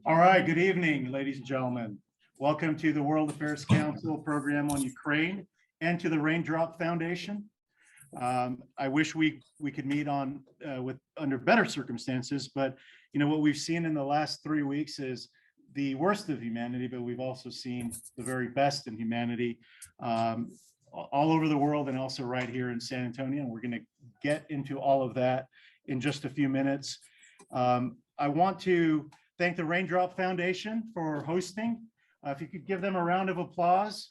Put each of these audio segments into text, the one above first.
All right, good evening, ladies and gentlemen. Welcome to the World Affairs Council program on Ukraine and to the Raindrop Foundation. I wish we could meet on under better circumstances, but you know what we've seen in the last 3 weeks is the worst of humanity, but we've also seen the very best in humanity all over the world and also right here in San Antonio. And we're going to get into all of that in just a few minutes. I want to thank the Raindrop Foundation for hosting. If you could give them a round of applause.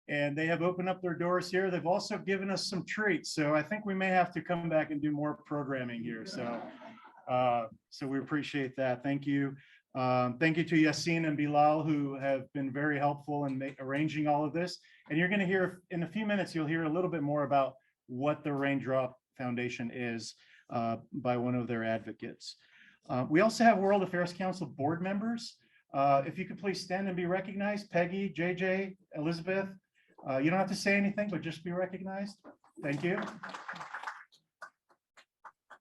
And they have opened up their doors here. They've also given us some treats. So I think we may have to come back and do more programming here. So we appreciate that. Thank you. Thank you to Yasin and Bilal, who have been very helpful in arranging all of this. And you're going to hear, in a few minutes, you'll hear a little bit more about what the Raindrop Foundation is by one of their advocates. We also have World Affairs Council board members. If you could please stand and be recognized. Peggy, JJ, Elizabeth. You don't have to say anything, but just be recognized. Thank you.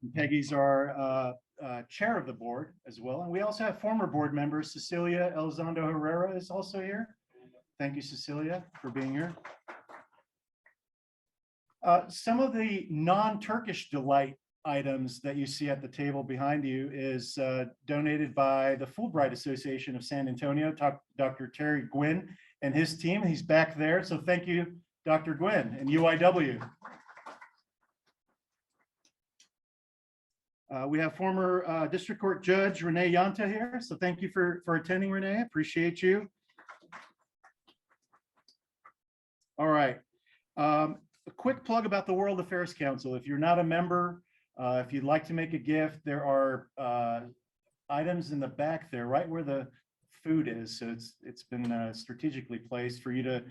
And Peggy's our chair of the board as well. And we also have former board members. Cecilia Elizondo Herrera is also here. Thank you, Cecilia, for being here. Some of the non-Turkish delight items that you see at the table behind you is donated by the Fulbright Association of San Antonio, Dr. Terry Gwynn and his team. He's back there. So thank you, Dr. Gwynn and UIW. We have former District Court Judge Renee Yanta here. So thank you for attending, Renee. Appreciate you. All right. A quick plug about the World Affairs Council. If you're not a member, if you'd like to make a gift, there are items in the back there, right where the food is. So it's been strategically placed for you to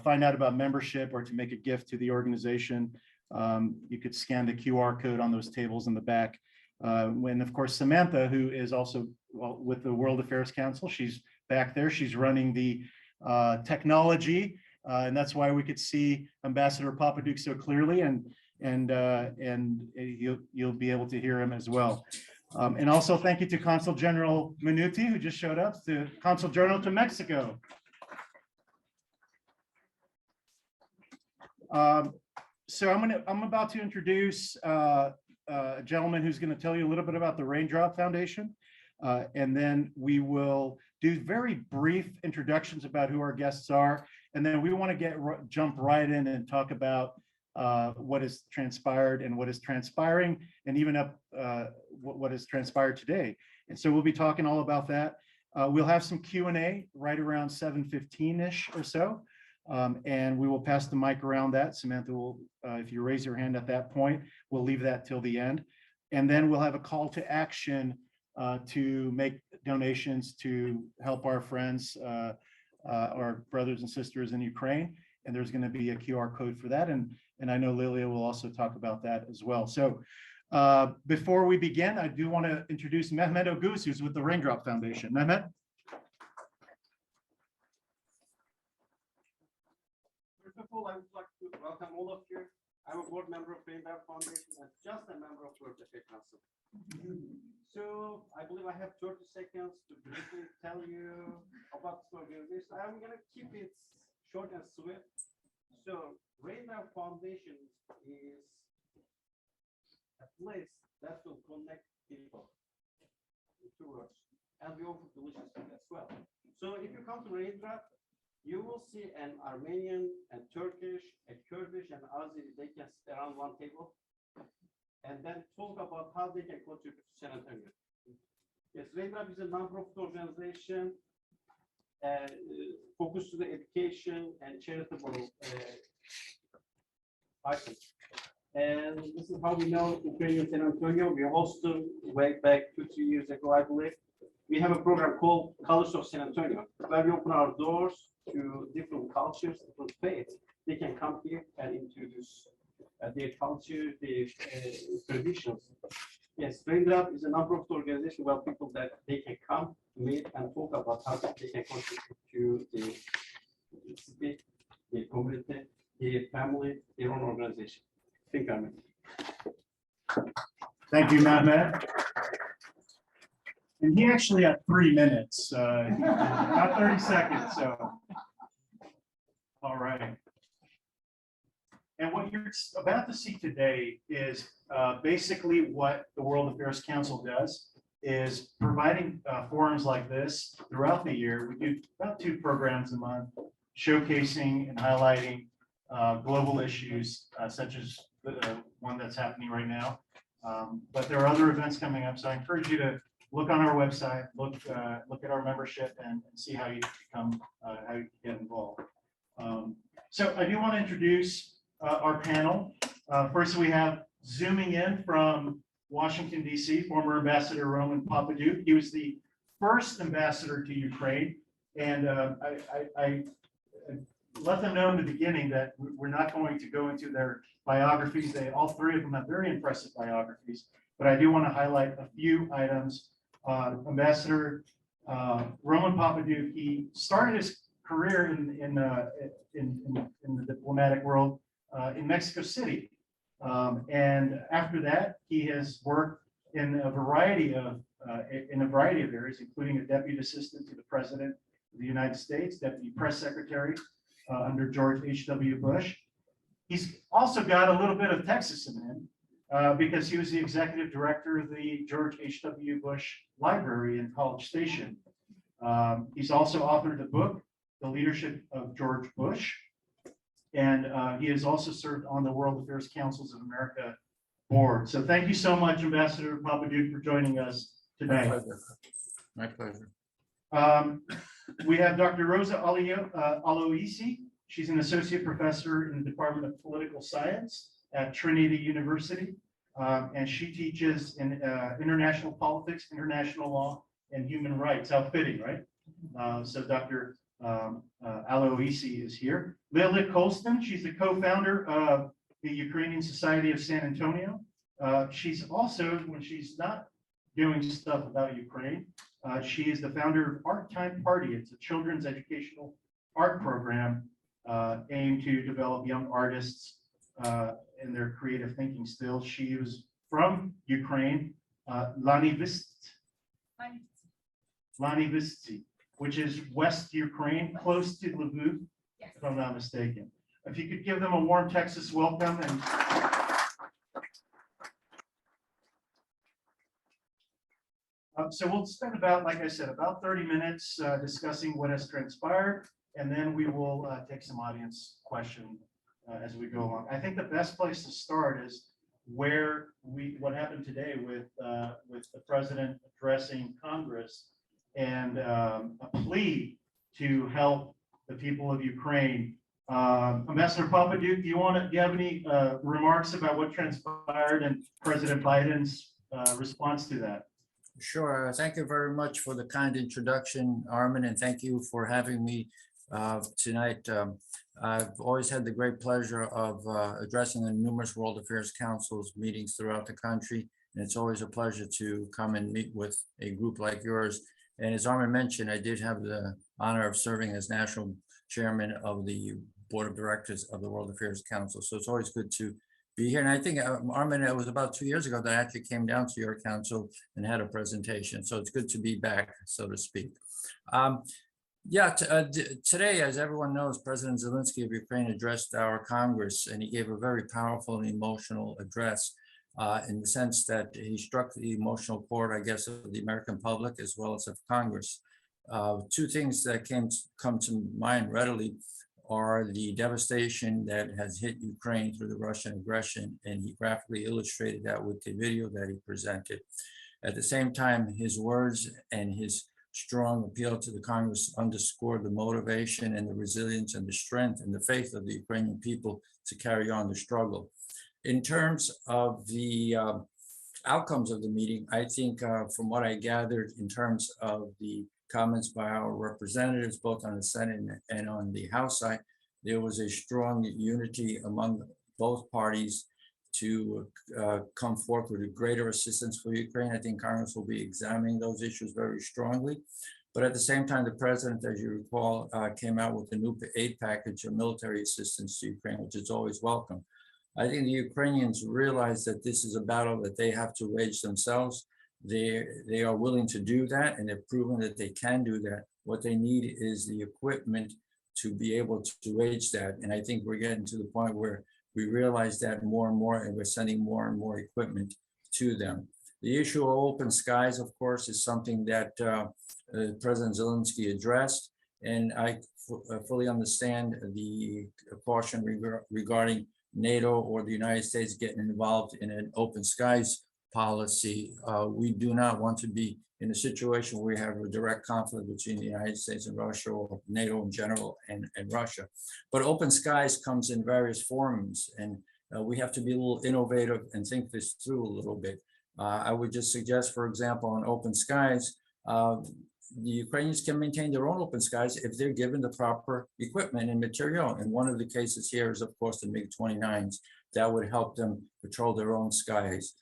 find out about membership or to make a gift to the organization. You could scan the QR code on those tables in the back. When, of course, Samantha, who is also with the World Affairs Council, she's back there. She's running the technology. And that's why we could see Ambassador Popadiuk so clearly, and you'll be able to hear him as well. And also thank you to Consul General Minuti, who just showed up, to Consul General to Mexico. So I'm about to introduce a gentleman who's going to tell you a little bit about the Raindrop Foundation, and then we will do very brief introductions about who our guests are. And then we want to jump right in and talk about what has transpired and what is transpiring, and even up what has transpired today. And so we'll be talking all about that. We'll have some Q&A right around 7:15-ish or so, and we will pass the mic around that. Samantha will, if you raise your hand at that point, we'll leave that till the end. And then we'll have a call to action to make donations to help our friends, our brothers and sisters in Ukraine, and there's going to be a QR code for that, and I know Liliya will also talk about that as well. So before we begin, I do want to introduce Mehmet Oguz, who's with the Raindrop Foundation. Mehmet. First of all, I would like to welcome all of you. I'm a board member of Raindrop Foundation and just a member of World Affairs Council. So I believe I have 30 seconds to briefly tell you about this organization. I'm going to keep it short and sweet. So Raindrop Foundation is a place that will connect people to us, and we offer delicious food as well. So if you come to Raindrop, you will see an Armenian, a Turkish, a Kurdish, and Aussie. They can sit around one table and then talk about how they can contribute to San Antonio. Yes, Raindrop is a non-profit organization focused to the education and charitable items. And this is how we know Ukrainian San Antonio. We hosted way back 2-3 years ago, I believe. We have a program called Colors of San Antonio, where we open our doors to different cultures, different faiths. They can come here and introduce their culture, their traditions. Yes, Raindrop is a non-profit organization where people that they can come, meet, and talk about how they can contribute to the city, the community, their family, their own organization. Thank you. Thank you, Mehmet. And he actually had 3 minutes, not 30 seconds, so. All right. And what you're about to see today is basically what the World Affairs Council does, is providing forums like this throughout the year. We do about 2 programs a month, showcasing and highlighting global issues such as the one that's happening right now. But there are other events coming up, so I encourage you to look on our website, look at our membership, and see how you become how you get involved. So I do want to introduce our panel. First, we have zooming in from Washington, D.C., former Ambassador Roman Popadiuk. He was the first ambassador to Ukraine, and I let them know in the beginning that we're not going to go into their biographies. All 3 of them have very impressive biographies, but I do want to highlight a few items. Ambassador Roman Popadiuk, he started his career in the diplomatic world in Mexico City, and after that, he has worked in a variety of areas, including a deputy assistant to the President of the United States, deputy press secretary under George H.W. Bush. He's also got a little bit of Texas in him because he was the executive director of the George H.W. Bush Library in College Station. He's also authored a book, The Leadership of George Bush, and he has also served on the World Affairs Councils of America board. So thank you so much, Ambassador Popadiuk, for joining us today. My pleasure. We have Dr. Rosa Aloisi. She's an associate professor in the Department of Political Science at Trinity University, and she teaches in international politics, international law, and human rights. How fitting, right? So Dr. Aloisi is here. Liliya Colston, she's the co-founder of the Ukrainian Society of San Antonio. She's also, when she's not doing stuff about Ukraine, she is the founder of Art Time Party. It's a children's educational art program aimed to develop young artists in their creative thinking skills. She was from Ukraine, Lanivistsi, which is West Ukraine, close to Lviv, if I'm not mistaken. If you could give them a warm Texas welcome. And so we'll spend about, like I said, about 30 minutes discussing what has transpired, and then we will take some audience questions as we go along. I think the best place to start is what happened today with the president addressing Congress and a plea to help the people of Ukraine. Ambassador Popadiuk, do you have any remarks about what transpired and President Biden's response to that? Sure. Thank you very much for the kind introduction, Armin, and thank you for having me tonight. I've always had the great pleasure of addressing the numerous World Affairs Councils meetings throughout the country, and it's always a pleasure to come and meet with a group like yours. And as Armin mentioned, I did have the honor of serving as national chairman of the board of directors of the World Affairs Council. So it's always good to be here. And I think, Armin, it was about 2 years ago that I actually came down to your council and had a presentation. So it's good to be back, so to speak. Today, as everyone knows, President Zelensky of Ukraine addressed our Congress, and he gave a very powerful and emotional address in the sense that he struck the emotional chord, I guess, of the American public as well as of Congress. 2 things that come to mind readily are the devastation that has hit Ukraine through the Russian aggression, and he graphically illustrated that with the video that he presented. At the same time, his words and his strong appeal to the Congress underscored the motivation and the resilience and the strength and the faith of the Ukrainian people to carry on the struggle. In terms of the outcomes of the meeting, I think from what I gathered in terms of the comments by our representatives, both on the Senate and on the House side, there was a strong unity among both parties to come forth with a greater assistance for Ukraine. I think Congress will be examining those issues very strongly. But at the same time, the president, as you recall, came out with a new aid package of military assistance to Ukraine, which is always welcome. I think the Ukrainians realize that this is a battle that they have to wage themselves. They are willing to do that, and they've proven that they can do that. What they need is the equipment to be able to wage that. And I think we're getting to the point where we realize that more and more, and we're sending more and more equipment to them. The issue of open skies, of course, is something that President Zelensky addressed, and I fully understand the caution regarding NATO or the United States getting involved in an open skies policy. We do not want to be in a situation where we have a direct conflict between the United States and Russia, or NATO in general and Russia. But open skies comes in various forms, and we have to be a little innovative and think this through a little bit. I would just suggest, for example, on open skies, the Ukrainians can maintain their own open skies if they're given the proper equipment and material. And one of the cases here is, of course, the MiG-29s. That would help them patrol their own skies.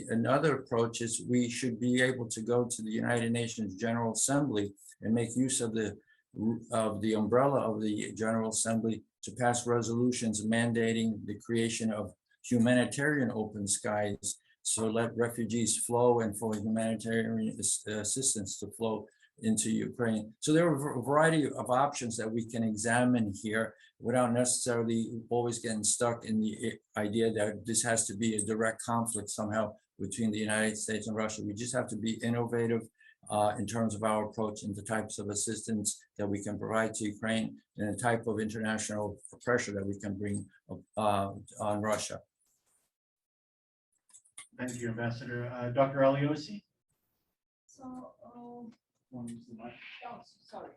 Another approach is we should be able to go to the United Nations General Assembly and make use of the umbrella of the General Assembly to pass resolutions mandating the creation of humanitarian open skies, so let refugees flow and for humanitarian assistance to flow into Ukraine. So there are a variety of options that we can examine here without necessarily always getting stuck in the idea that this has to be a direct conflict somehow between the United States and Russia. We just have to be innovative in terms of our approach and the types of assistance that we can provide to Ukraine and the type of international pressure that we can bring on Russia. Thank you, Ambassador. Dr. Aloisi? So, oh, sorry.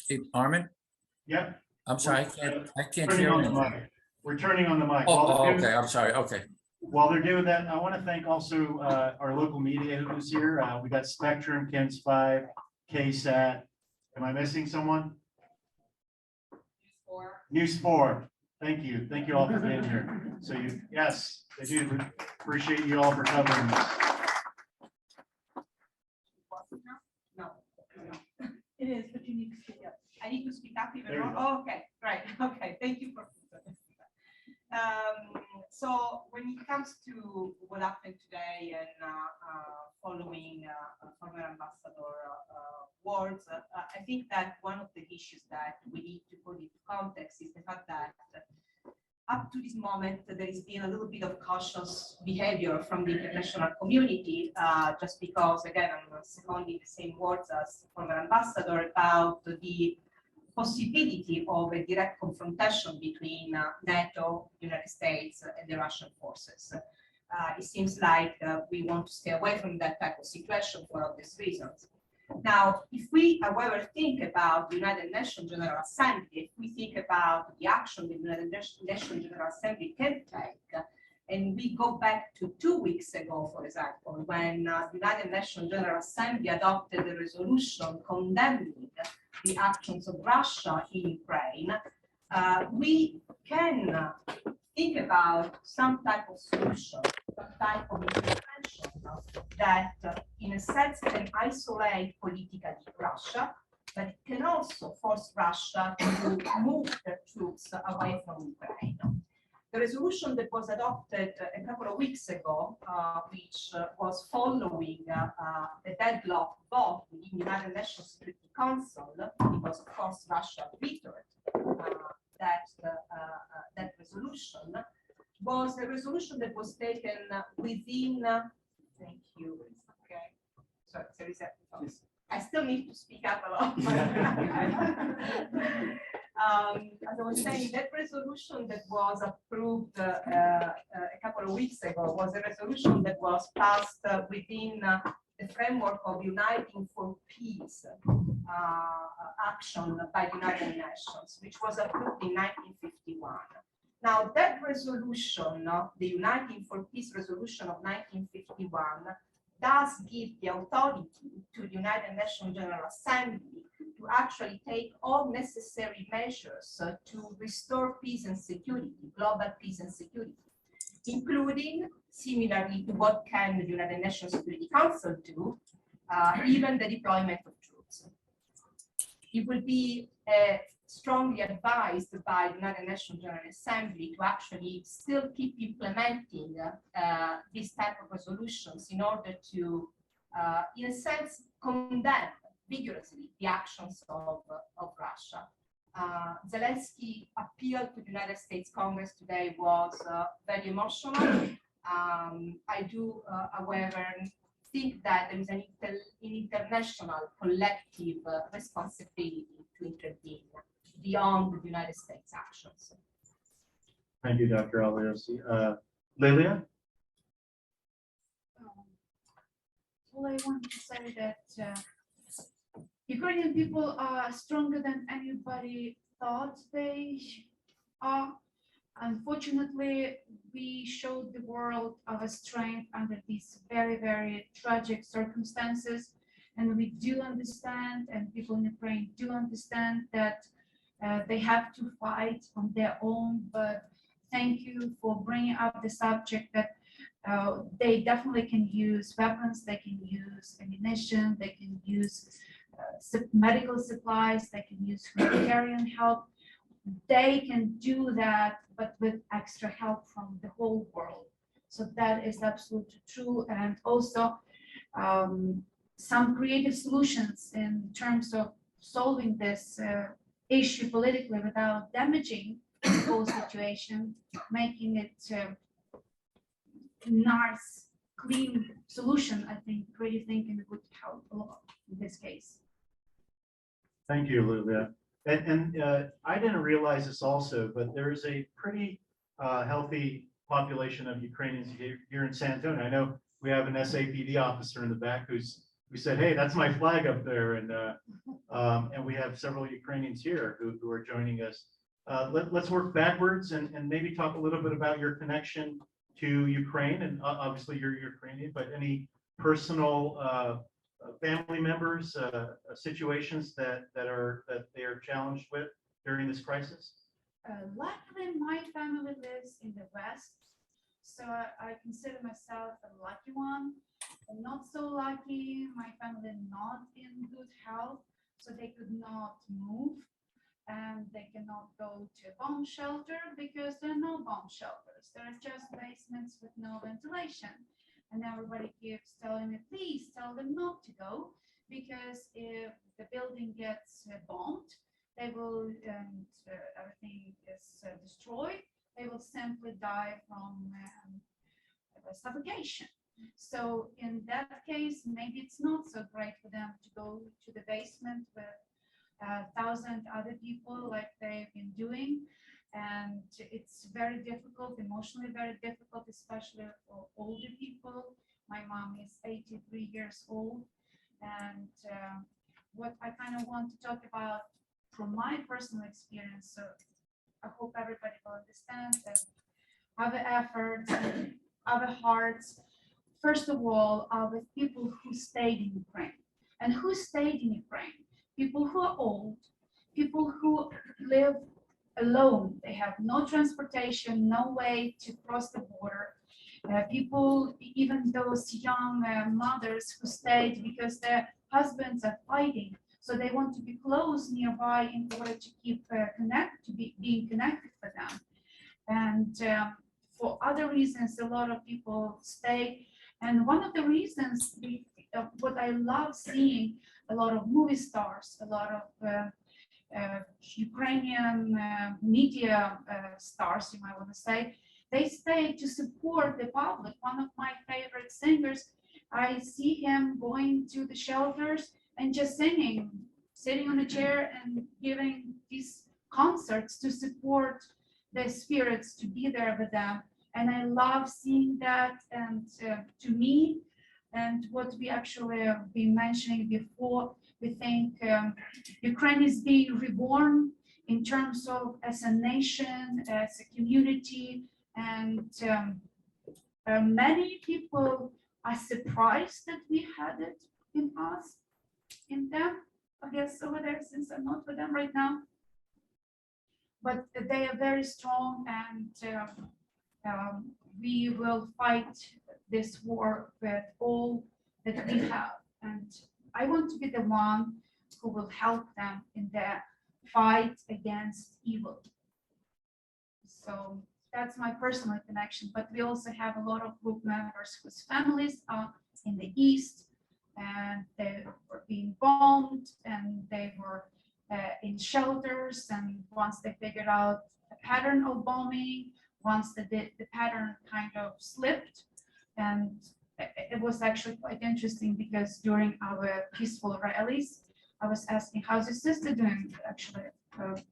Hey, Armin? Yep. I'm sorry, I can't Turning hear on the anything. mic. We're turning on the mic. Oh, okay, I'm sorry, okay. While they're doing that, I want to thank also our local media who's here. We got Spectrum, KENS 5, KSAT. Am I missing someone? News 4. Thank you. Thank you all for being here. So yes, I do appreciate you all for covering this. No. It is, but you need to speak up. I need to speak up even more. Oh, okay, right. Okay, thank you for. So when it comes to what happened today and following former Ambassador words, I think that one of the issues that we need to put into context is the fact that up to this moment, there has been a little bit of cautious behavior from the international community, just because, again, I'm seconding the same words as former ambassador about the possibility of a direct confrontation between NATO, United States, and the Russian forces. It seems like we want to stay away from that type of situation for obvious reasons. Now, if we, however, think about the United Nations General Assembly, if we think about the action the United Nations General Assembly can take, and we go back to 2 weeks ago, for example, when the United Nations General Assembly adopted a resolution condemning the actions of Russia in Ukraine, we can think about some type of solution, some type of intervention that, in a sense, can isolate politically Russia, but it can also force Russia to move their troops away from Ukraine. The resolution that was adopted a couple of weeks ago, which was following a deadlock vote within the United Nations Security Council, because of course Russia vetoed that resolution, was a resolution that was taken within. Thank you. Okay. So there is I still need to speak up a lot. As I was saying, that resolution that was approved a couple of weeks ago was a resolution that was passed within the framework of Uniting for Peace action by the United Nations, which was approved in 1951. Now, that resolution, the Uniting for Peace resolution of 1951, does give the authority to the United Nations General Assembly to actually take all necessary measures to restore peace and security, global peace and security, including, similarly to what can the United Nations Security Council do, even the deployment of troops. it will be strongly advised by the United Nations General Assembly to actually still keep implementing these type of resolutions in order to, in a sense, condemn vigorously the actions of Russia. Zelensky appeal to the United States Congress today was very emotional. I do, however, think that there is an international collective responsibility to intervene beyond the United States actions. Thank you, Dr. Aloisi. Liliya? Well, I want to say that Ukrainian people are stronger than anybody thought they are. Unfortunately, we showed the world our strength under these very, very tragic circumstances. And we do understand, and people in Ukraine do understand that they have to fight on their own. But thank you for bringing up the subject that they definitely can use weapons, they can use ammunition, they can use medical supplies, they can use humanitarian help. They can do that, but with extra help from the whole world. So that is absolutely true. And also some creative solutions in terms of solving this issue politically without damaging the whole situation, making it nice, clean solution, I think creative thinking would help a lot in this case. Thank you, Liliya. And I didn't realize this also, but there is a pretty healthy population of Ukrainians here in San Antonio. I know we have an SAPD officer in the back who said, "Hey, that's my flag up there," and we have several Ukrainians here who are joining us. Let's work backwards and maybe talk a little bit about your connection to Ukraine, and obviously you're Ukrainian, but any personal family members, situations that they are challenged with during this crisis? Luckily, my family lives in the West, so I consider myself a lucky one. I'm not so lucky, my family not in good health, so they could not move, and they cannot go to a bomb shelter because there are no bomb shelters. There are just basements with no ventilation. And everybody keeps telling me, please tell them not to go, because if the building gets bombed, they will, and everything is destroyed, they will simply die from suffocation. So in that case, maybe it's not so great for them to go to the basement with 1,000 other people like they've been doing. And it's very difficult, emotionally very difficult, especially for older people. My mom is 83 years old. And what I kind of want to talk about from my personal experience, so I hope everybody will understand that our efforts, our hearts, first of all, are with people who stayed in Ukraine. And who stayed in Ukraine? People who are old, people who live alone. They have no transportation, no way to cross the border. People, even those young mothers who stayed because their husbands are fighting, so they want to be close nearby in order to keep being connected with them. And for other reasons, a lot of people stay. And one of the reasons, what I love seeing, a lot of movie stars, a lot of Ukrainian media stars, you might want to say, they stay to support the public. One of my favorite singers, I see him going to the shelters and just singing, sitting on a chair and giving these concerts to support the spirits, to be there with them. And I love seeing that. And to me, and what we actually have been mentioning before, we think Ukraine is being reborn in terms of as a nation, as a community, and many people are surprised that we had it in us, in them, I guess over there, since I'm not with them right now. But they are very strong, and we will fight this war with all that we have. And I want to be the one who will help them in their fight against evil. So that's my personal connection, but we also have a lot of group members whose families are in the East, and they were being bombed, and they were in shelters, and once they figured out the pattern of bombing, once the pattern kind of slipped, and it was actually quite interesting because during our peaceful rallies, I was asking, how's your sister doing? Actually,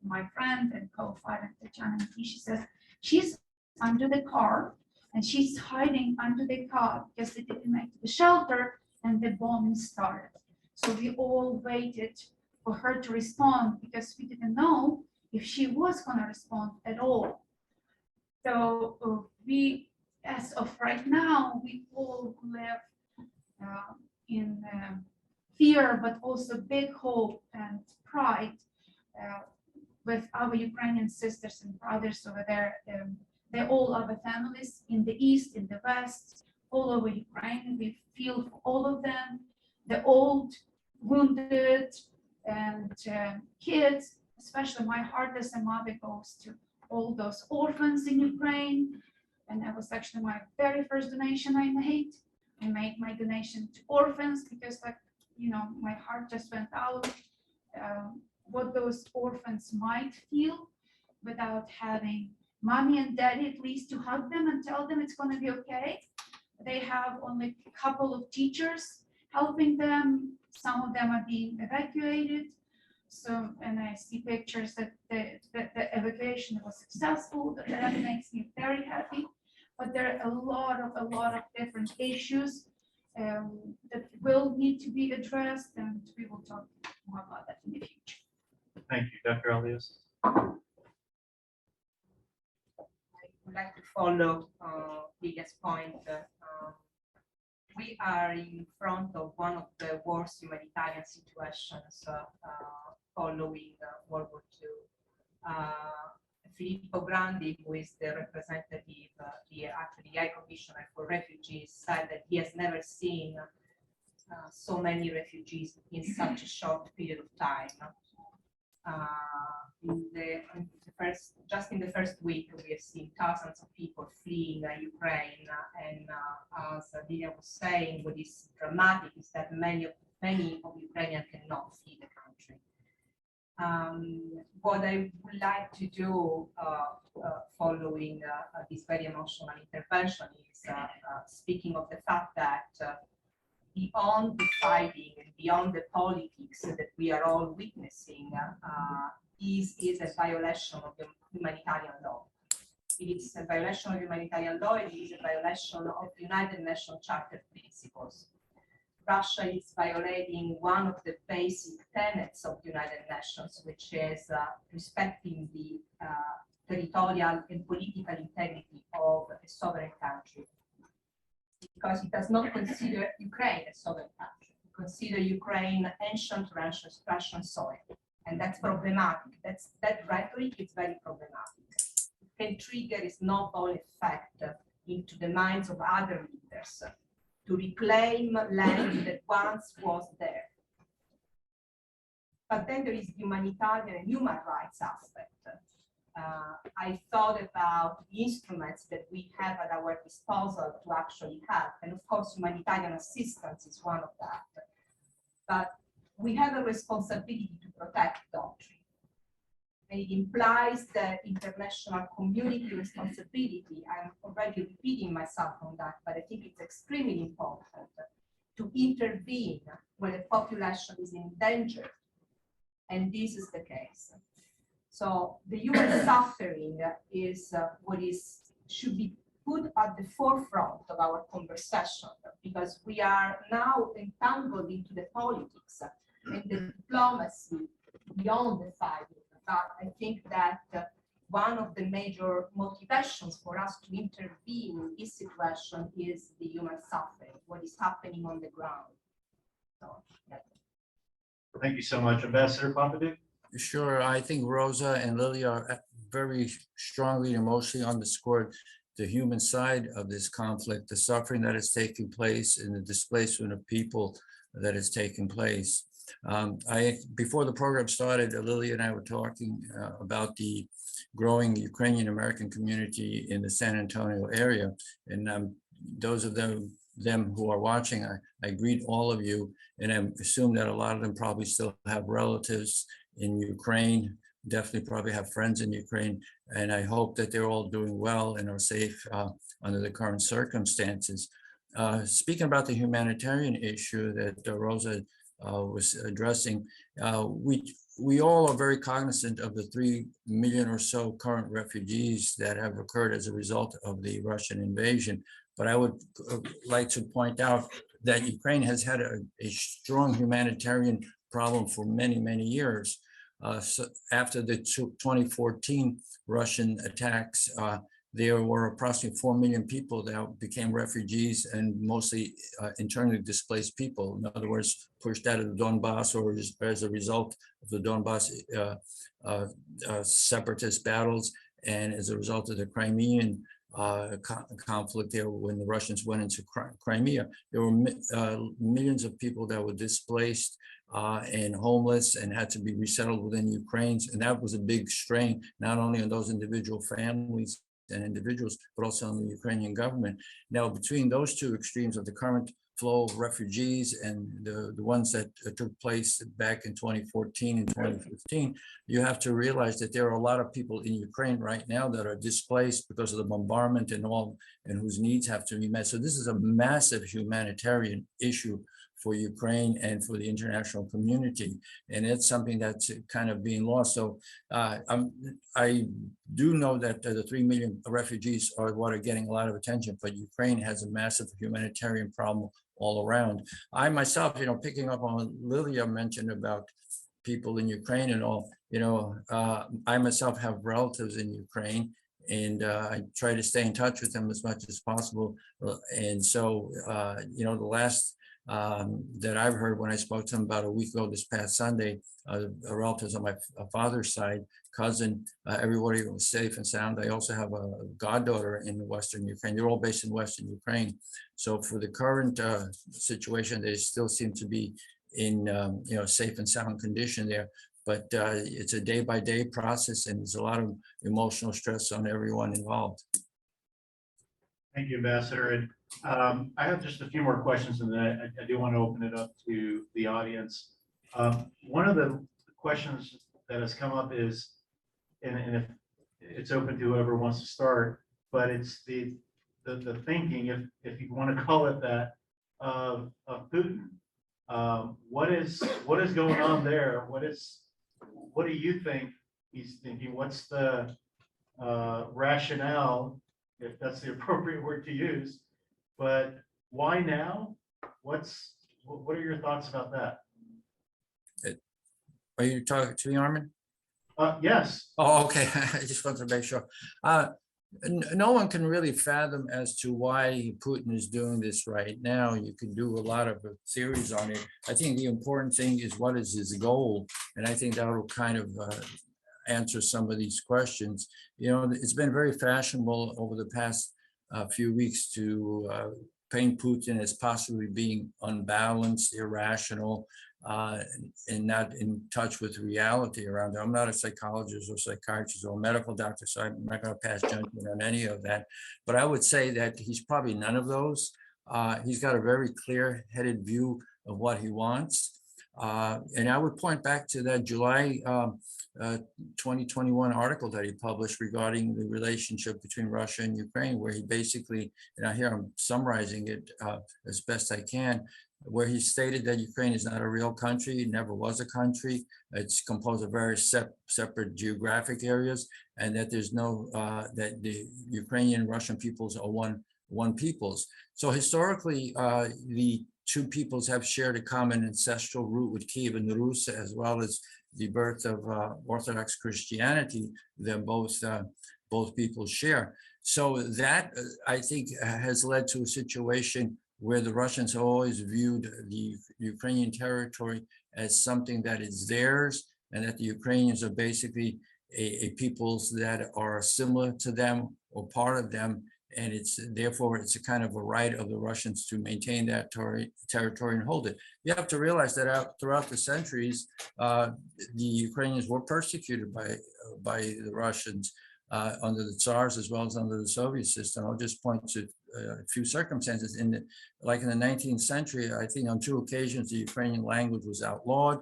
my friend and co-fighter, Tatiana, she says, she's under the car and she's hiding under the car because they didn't make the shelter and the bombing started. So we all waited for her to respond because we didn't know if she was going to respond at all. So we, as of right now, we all live in fear, but also big hope and pride with our Ukrainian sisters and brothers over there. They all have families in the East, in the West, all over Ukraine. We feel for all of them, the old, wounded, and kids. Especially my heart as a mother goes to all those orphans in Ukraine. And that was actually my very first donation I made. I made my donation to orphans because, like, you know, my heart just went out. What those orphans might feel without having mommy and daddy at least to hug them and tell them it's going to be okay. They have only a couple of teachers helping them. Some of them are being evacuated. So, and I see pictures that the evacuation was successful. That makes me very happy. But there are a lot of different issues that will need to be addressed, and we will talk more about that in the future. Thank you, Dr. Aloisi. I would like to follow Liliya's point. We are in front of one of the worst humanitarian situations following World War II. Filippo Grandi, who is the representative, actually High Commissioner for Refugees, said that he has never seen so many refugees in such a short period of time. Just in the first week, we have seen thousands of people fleeing Ukraine, and as Liliya was saying, what is dramatic is that many of Ukrainians cannot flee the country. What I would like to do following this very emotional intervention is speaking of the fact that beyond the fighting and beyond the politics that we are all witnessing is a violation of the humanitarian law. It is a violation of humanitarian law. It is a violation of the United Nations Charter principles. Russia is violating one of the basic tenets of the United Nations, which is respecting the territorial and political integrity of a sovereign country. Because it does not consider Ukraine a sovereign country. It considers Ukraine ancient Russian soil. And that's problematic. That rhetoric is very problematic. It can trigger a snowball effect into the minds of other leaders to reclaim land that once was there. But then there is humanitarian and human rights aspect. I thought about the instruments that we have at our disposal to actually help. And of course, humanitarian assistance is one of that. But we have a responsibility to protect doctrine. And it implies the international community responsibility. I'm already repeating myself on that, but I think it's extremely important to intervene when a population is in danger. And this is the case. So the human suffering is what should be put at the forefront of our conversation, because we are now entangled into the politics and the diplomacy beyond the fighting. But I think that one of the major motivations for us to intervene in this situation is the human suffering, what is happening on the ground. So, yeah. Thank you so much, Ambassador Popadiuk. Sure, I think Rosa and Liliya are very strongly and emotionally underscored the human side of this conflict, the suffering that is taking place and the displacement of people that is taking place. Before the program started, Lily and I were talking about the growing Ukrainian American community in the San Antonio area. And those of them who are watching, I greet all of you, and I assume that a lot of them probably still have relatives in Ukraine, definitely probably have friends in Ukraine, and I hope that they're all doing well and are safe under the current circumstances. Speaking about the humanitarian issue that Rosa was addressing, we all are very cognizant of the 3 million or so current refugees that have occurred as a result of the Russian invasion. But I would like to point out that Ukraine has had a strong humanitarian problem for many, many years. So after the 2014 Russian attacks, there were approximately 4 million people that became refugees and mostly internally displaced people. In other words, pushed out of the Donbass or as a result of the Donbass separatist battles and as a result of the Crimean conflict there when the Russians went into Crimea. There were millions of people that were displaced and homeless and had to be resettled within Ukraine. And that was a big strain, not only on those individual families and individuals, but also on the Ukrainian government. Now, between those two extremes of the current flow of refugees and the ones that took place back in 2014 and 2015, you have to realize that there are a lot of people in Ukraine right now that are displaced because of the bombardment and all, and whose needs have to be met. So this is a massive humanitarian issue for Ukraine and for the international community. And it's something that's kind of being lost. So I do know that the 3 million refugees are what are getting a lot of attention, but Ukraine has a massive humanitarian problem all around. I myself, picking up on what Liliya mentioned about people in Ukraine and all, I myself have relatives in Ukraine, and I try to stay in touch with them as much as possible. And so, the last that I've heard when I spoke to him about a week ago this past Sunday, relatives on my father's side, cousin, everybody was safe and sound. I also have a goddaughter in Western Ukraine. They're all based in Western Ukraine. So for the current situation, they still seem to be in safe and sound condition there. But it's a day-by-day process, and there's a lot of emotional stress on everyone involved. Thank you, Ambassador. And I have just a few more questions, and then I do want to open it up to the audience. One of the questions that has come up is, and if it's open to whoever wants to start, but it's the thinking, if you want to call it that, of Putin. What is going on there? What do you think he's thinking? What's the rationale, if that's the appropriate word to use? But why now? What are your thoughts about that? Are you talking to me, Armin? Yes. Oh, okay. I just wanted to make sure. No one can really fathom as to why Putin is doing this right now. You can do a lot of theories on it. I think the important thing is, what is his goal? And I think that will kind of answer some of these questions. It's been very fashionable over the past few weeks to paint Putin as possibly being unbalanced, irrational, and not in touch with reality around it. I'm not a psychologist or psychiatrist or a medical doctor, so I'm not going to pass judgment on any of that. But I would say that he's probably none of those. He's got a very clear-headed view of what he wants. And I would point back to that July 2021 article that he published regarding the relationship between Russia and Ukraine, where he basically, and here I'm summarizing it as best I can, where he stated that Ukraine is not a real country, it never was a country. It's composed of various separate geographic areas, and that there's no, that the Ukrainian and Russian peoples are one peoples. So historically, the two peoples have shared a common ancestral root with Kiev and Rus, as well as the birth of Orthodox Christianity that both peoples share. So that, I think, has led to a situation where the Russians have always viewed the Ukrainian territory as something that is theirs, and that the Ukrainians are basically a peoples that are similar to them or part of them, And therefore it's a kind of a right of the Russians to maintain that territory and hold it. You have to realize that throughout the centuries, the Ukrainians were persecuted by the Russians under the Tsars as well as under the Soviet system. I'll just point to a few circumstances. Like in the 19th century, I think on 2 occasions, the Ukrainian language was outlawed.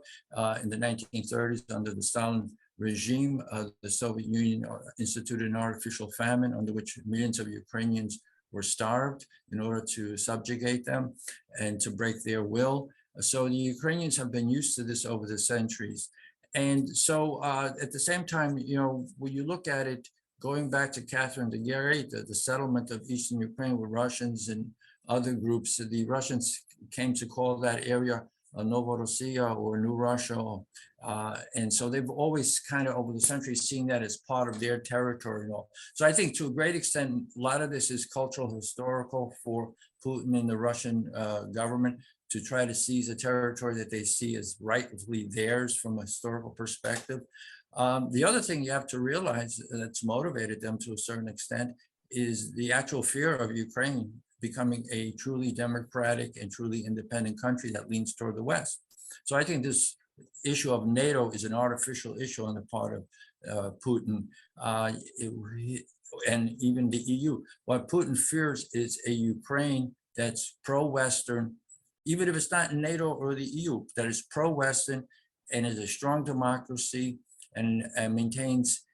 In the 1930s, under the Stalin regime, the Soviet Union instituted an artificial famine under which millions of Ukrainians were starved in order to subjugate them and to break their will. So the Ukrainians have been used to this over the centuries. And so at the same time, when you look at it, going back to Catherine the Great, the settlement of Eastern Ukraine with Russians and other groups, the Russians came to call that area Novorossiya or New Russia. And so they've always kind of over the centuries seen that as part of their territory and all. So I think to a great extent, a lot of this is cultural, historical for Putin and the Russian government to try to seize a territory that they see as rightfully theirs from a historical perspective. The other thing you have to realize that's motivated them to a certain extent is the actual fear of Ukraine becoming a truly democratic and truly independent country that leans toward the West. So I think this issue of NATO is an artificial issue on the part of Putin and even the EU. What Putin fears is a Ukraine that's pro-Western, even if it's not in NATO or the EU, that is pro-Western and is a strong democracy and maintains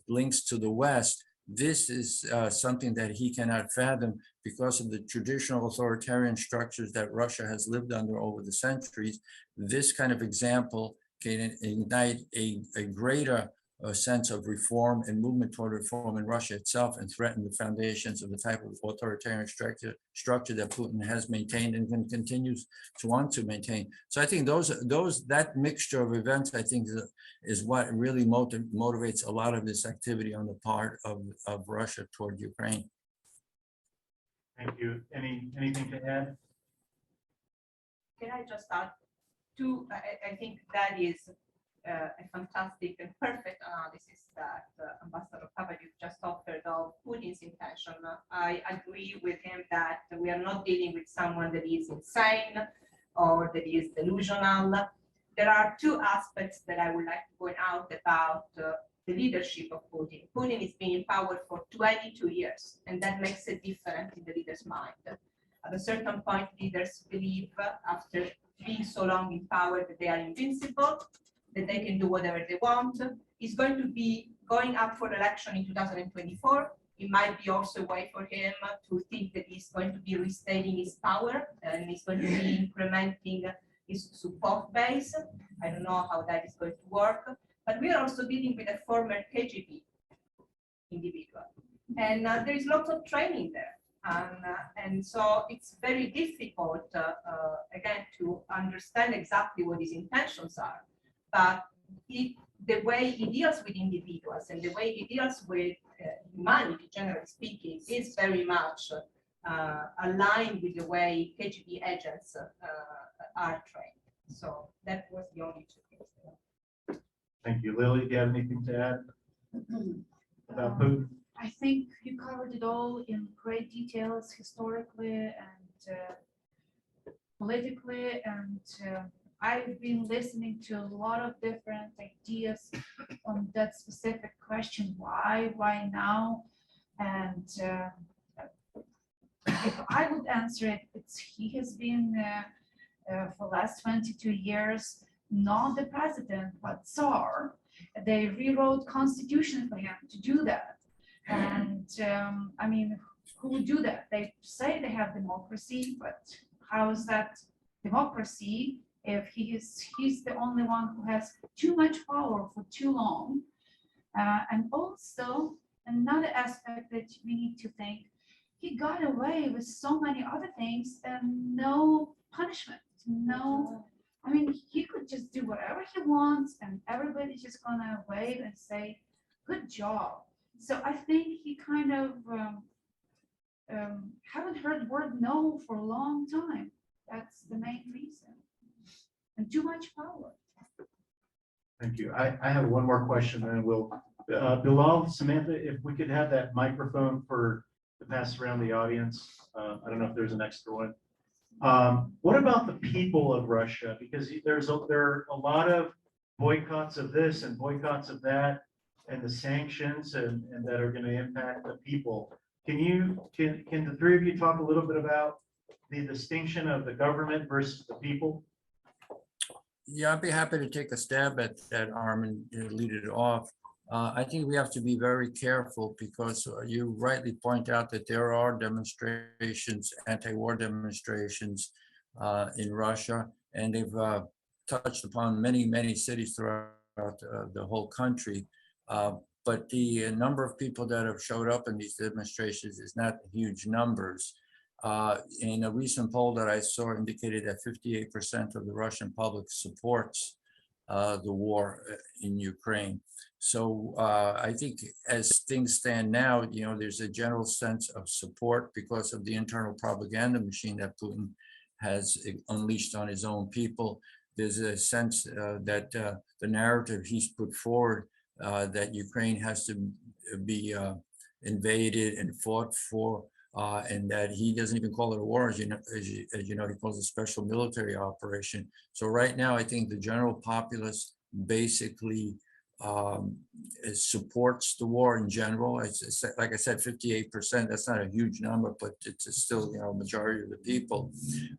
links to the West. This is something that he cannot fathom because of the traditional authoritarian structures that Russia has lived under over the centuries. This kind of example can ignite a greater sense of reform and movement toward reform in Russia itself and threaten the foundations of the type of authoritarian structure that Putin has maintained and continues to want to maintain. So I think that mixture of events, I think, is what really motivates a lot of this activity on the part of Russia toward Ukraine. Thank you. Anything to add? Can I just add two? I think that is a fantastic and perfect analysis that Ambassador Popadiuk just offered of Putin's intention. I agree with him that we are not dealing with someone that is insane or that is delusional. There are two aspects that I would like to point out about the leadership of Putin. Putin has been in power for 22 years, and that makes a difference in the leader's mind. At a certain point, leaders believe, after being so long in power, that they are invincible, that they can do whatever they want. He's going to be going up for election in 2024. It might be also a way for him to think that he's going to be restating his power and he's going to be incrementing his support base. I don't know how that is going to work, but we are also dealing with a former KGB individual. And there is lots of training there. And so it's very difficult, again, to understand exactly what his intentions are. But the way he deals with individuals and the way he deals with humanity, generally speaking, is very much aligned with the way KGB agents are trained. So that was the only two things. Thank you. Lily, do you have anything to add about Putin? I think you covered it all in great details, historically and politically, and I've been listening to a lot of different ideas on that specific question, why now? And if I would answer it, he has been for the last 22 years, not the president, but Tsar. They rewrote constitution for him to do that. And I mean, who would do that? They say they have democracy, but how is that democracy if he's the only one who has too much power for too long? And also another aspect that we need to think, he got away with so many other things and no punishment, no, I mean, he could just do whatever he wants and everybody's just gonna wave and say, good job. So I think he kind of haven't heard word no for a long time. That's the main reason. And too much power. Thank you. I have one more question and we'll, Bilal, Samantha, if we could have that microphone for to pass around the audience. I don't know if there's an extra one. What about the people of Russia? Because there are a lot of boycotts of this and boycotts of that, and the sanctions and that are going to impact the people. Can the three of you talk a little bit about the distinction of the government versus the people? Yeah, I'd be happy to take a stab at that, Armin, and lead it off. I think we have to be very careful because you rightly point out that there are demonstrations, anti-war demonstrations in Russia, and they've touched upon many, many cities throughout the whole country. But the number of people that have showed up in these demonstrations is not huge numbers. In a recent poll that I saw indicated that 58% of the Russian public supports the war in Ukraine. So I think as things stand now, there's a general sense of support because of the internal propaganda machine that Putin has unleashed on his own people. There's a sense that the narrative he's put forward that Ukraine has to be invaded and fought for, and that he doesn't even call it a war, as you know, he calls it a special military operation. So right now, I think the general populace basically supports the war in general. It's like I said, 58%. That's not a huge number, but it's still a majority of the people.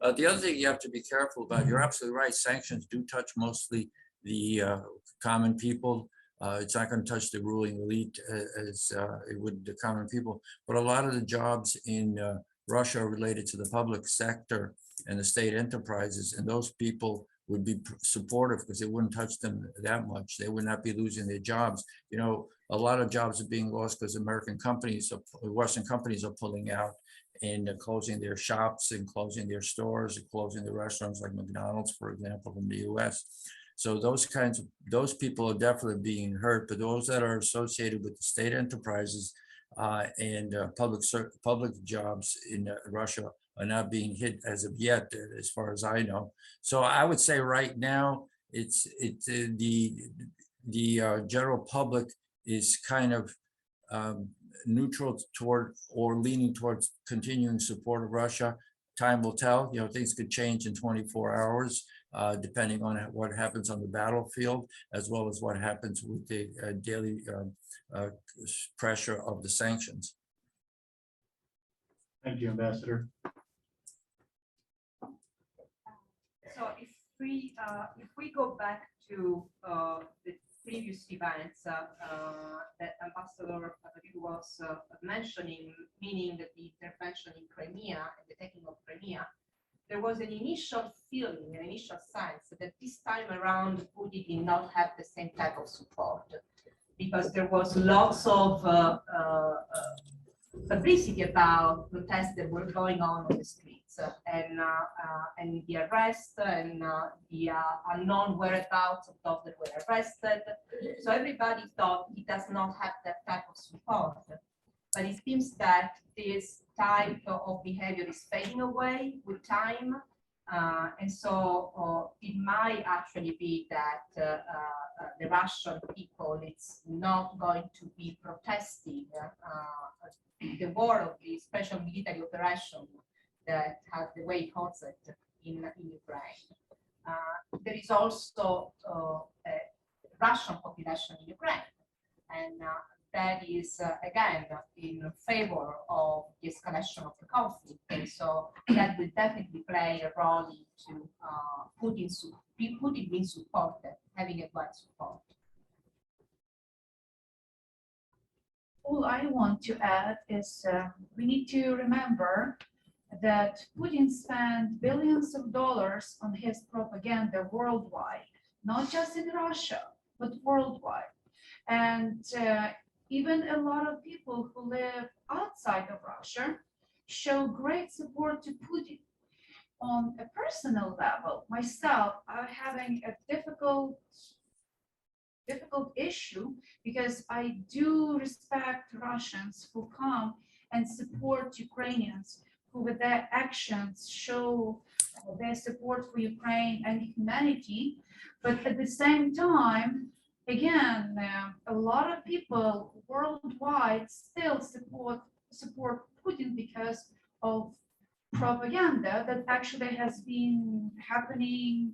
The other thing you have to be careful about, you're absolutely right. Sanctions do touch mostly the common people. It's not going to touch the ruling elite as it would the common people, but a lot of the jobs in Russia are related to the public sector and the state enterprises, and those people would be supportive because it wouldn't touch them that much. They would not be losing their jobs. A lot of jobs are being lost because American companies, Western companies are pulling out and closing their shops and closing their stores and closing the restaurants like McDonald's, for example, in the US. So those people are definitely being hurt, but those that are associated with the state enterprises and public jobs in Russia are not being hit as of yet, as far as I know. So I would say right now, it's the general public is kind of neutral toward or leaning towards continuing support of Russia. Time will tell. Things could change in 24 hours. Depending on what happens on the battlefield, as well as what happens with the daily pressure of the sanctions. Thank you, Ambassador. So if we go back to the previous events that Ambassador Popadiuk was mentioning, meaning that the intervention in Crimea and the taking of Crimea, there was an initial feeling, an initial sense that this time around Putin did not have the same type of support, because there was lots of publicity about protests that were going on the streets, and the arrest and the unknown whereabouts of those that were arrested. So everybody thought he does not have that type of support. But it seems that this type of behavior is fading away with time. And so it might actually be that the Russian people, it's not going to be protesting the war of the special military operation that has the way it calls it in Ukraine. There is also a Russian population in Ukraine. And that is, again, in favor of the escalation of the conflict. And so that will definitely play a role into Putin being supported, having a wide support. All I want to add is we need to remember that Putin spent billions of dollars on his propaganda worldwide, not just in Russia, but worldwide. And even a lot of people who live outside of Russia show great support to Putin. On a personal level, myself, I'm having a difficult issue because I do respect Russians who come and support Ukrainians, who with their actions show their support for Ukraine and humanity. But at the same time, again, a lot of people worldwide still support support Putin because of propaganda that actually has been happening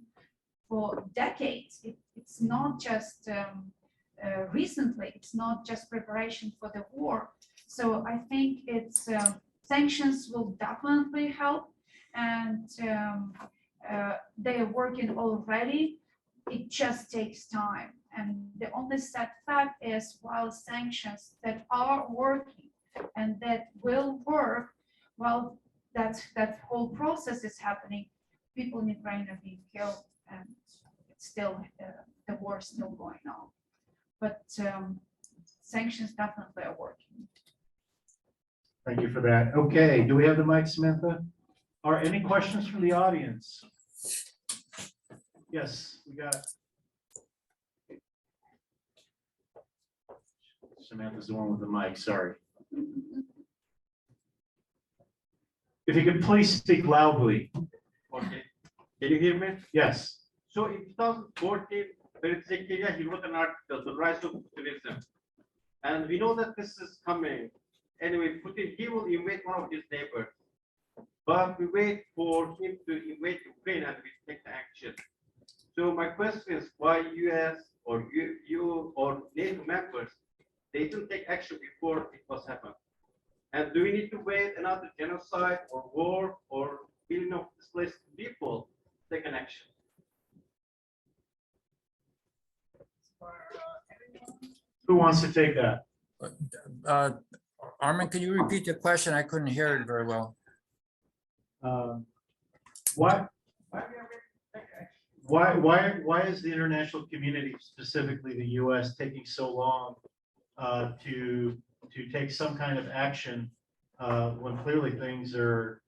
for decades. It's not just recently, it's not just preparation for the war. So I think it's sanctions will definitely help, and they are working already. It just takes time. And the only sad fact is, while sanctions that are working and that will work, while that whole process is happening, people in Ukraine are being killed, and it's still the war is still going on. But sanctions definitely are working. Thank you for that. Okay, do we have the mic, Samantha? Are any questions from the audience? Yes, we got. Samantha's the one with the mic, sorry. If you could please speak loudly. Okay. Can you hear me? Yes. So in 2014, Secretary, he wrote an article, The Rise of Putinism. And we know that this is coming. Anyway, Putin, he will invade one of his neighbors. But we wait for him to invade Ukraine and we take action. So my question is, why US or you or NATO members, they didn't take action before it was happened? And do we need to wait another genocide or war or million of displaced people to take an action? Who wants to take that? Armin, can you repeat the question? I couldn't hear it very well. Why, Why we are waiting to take action? why is the international community, specifically the US, taking so long to take some kind of action when clearly things are,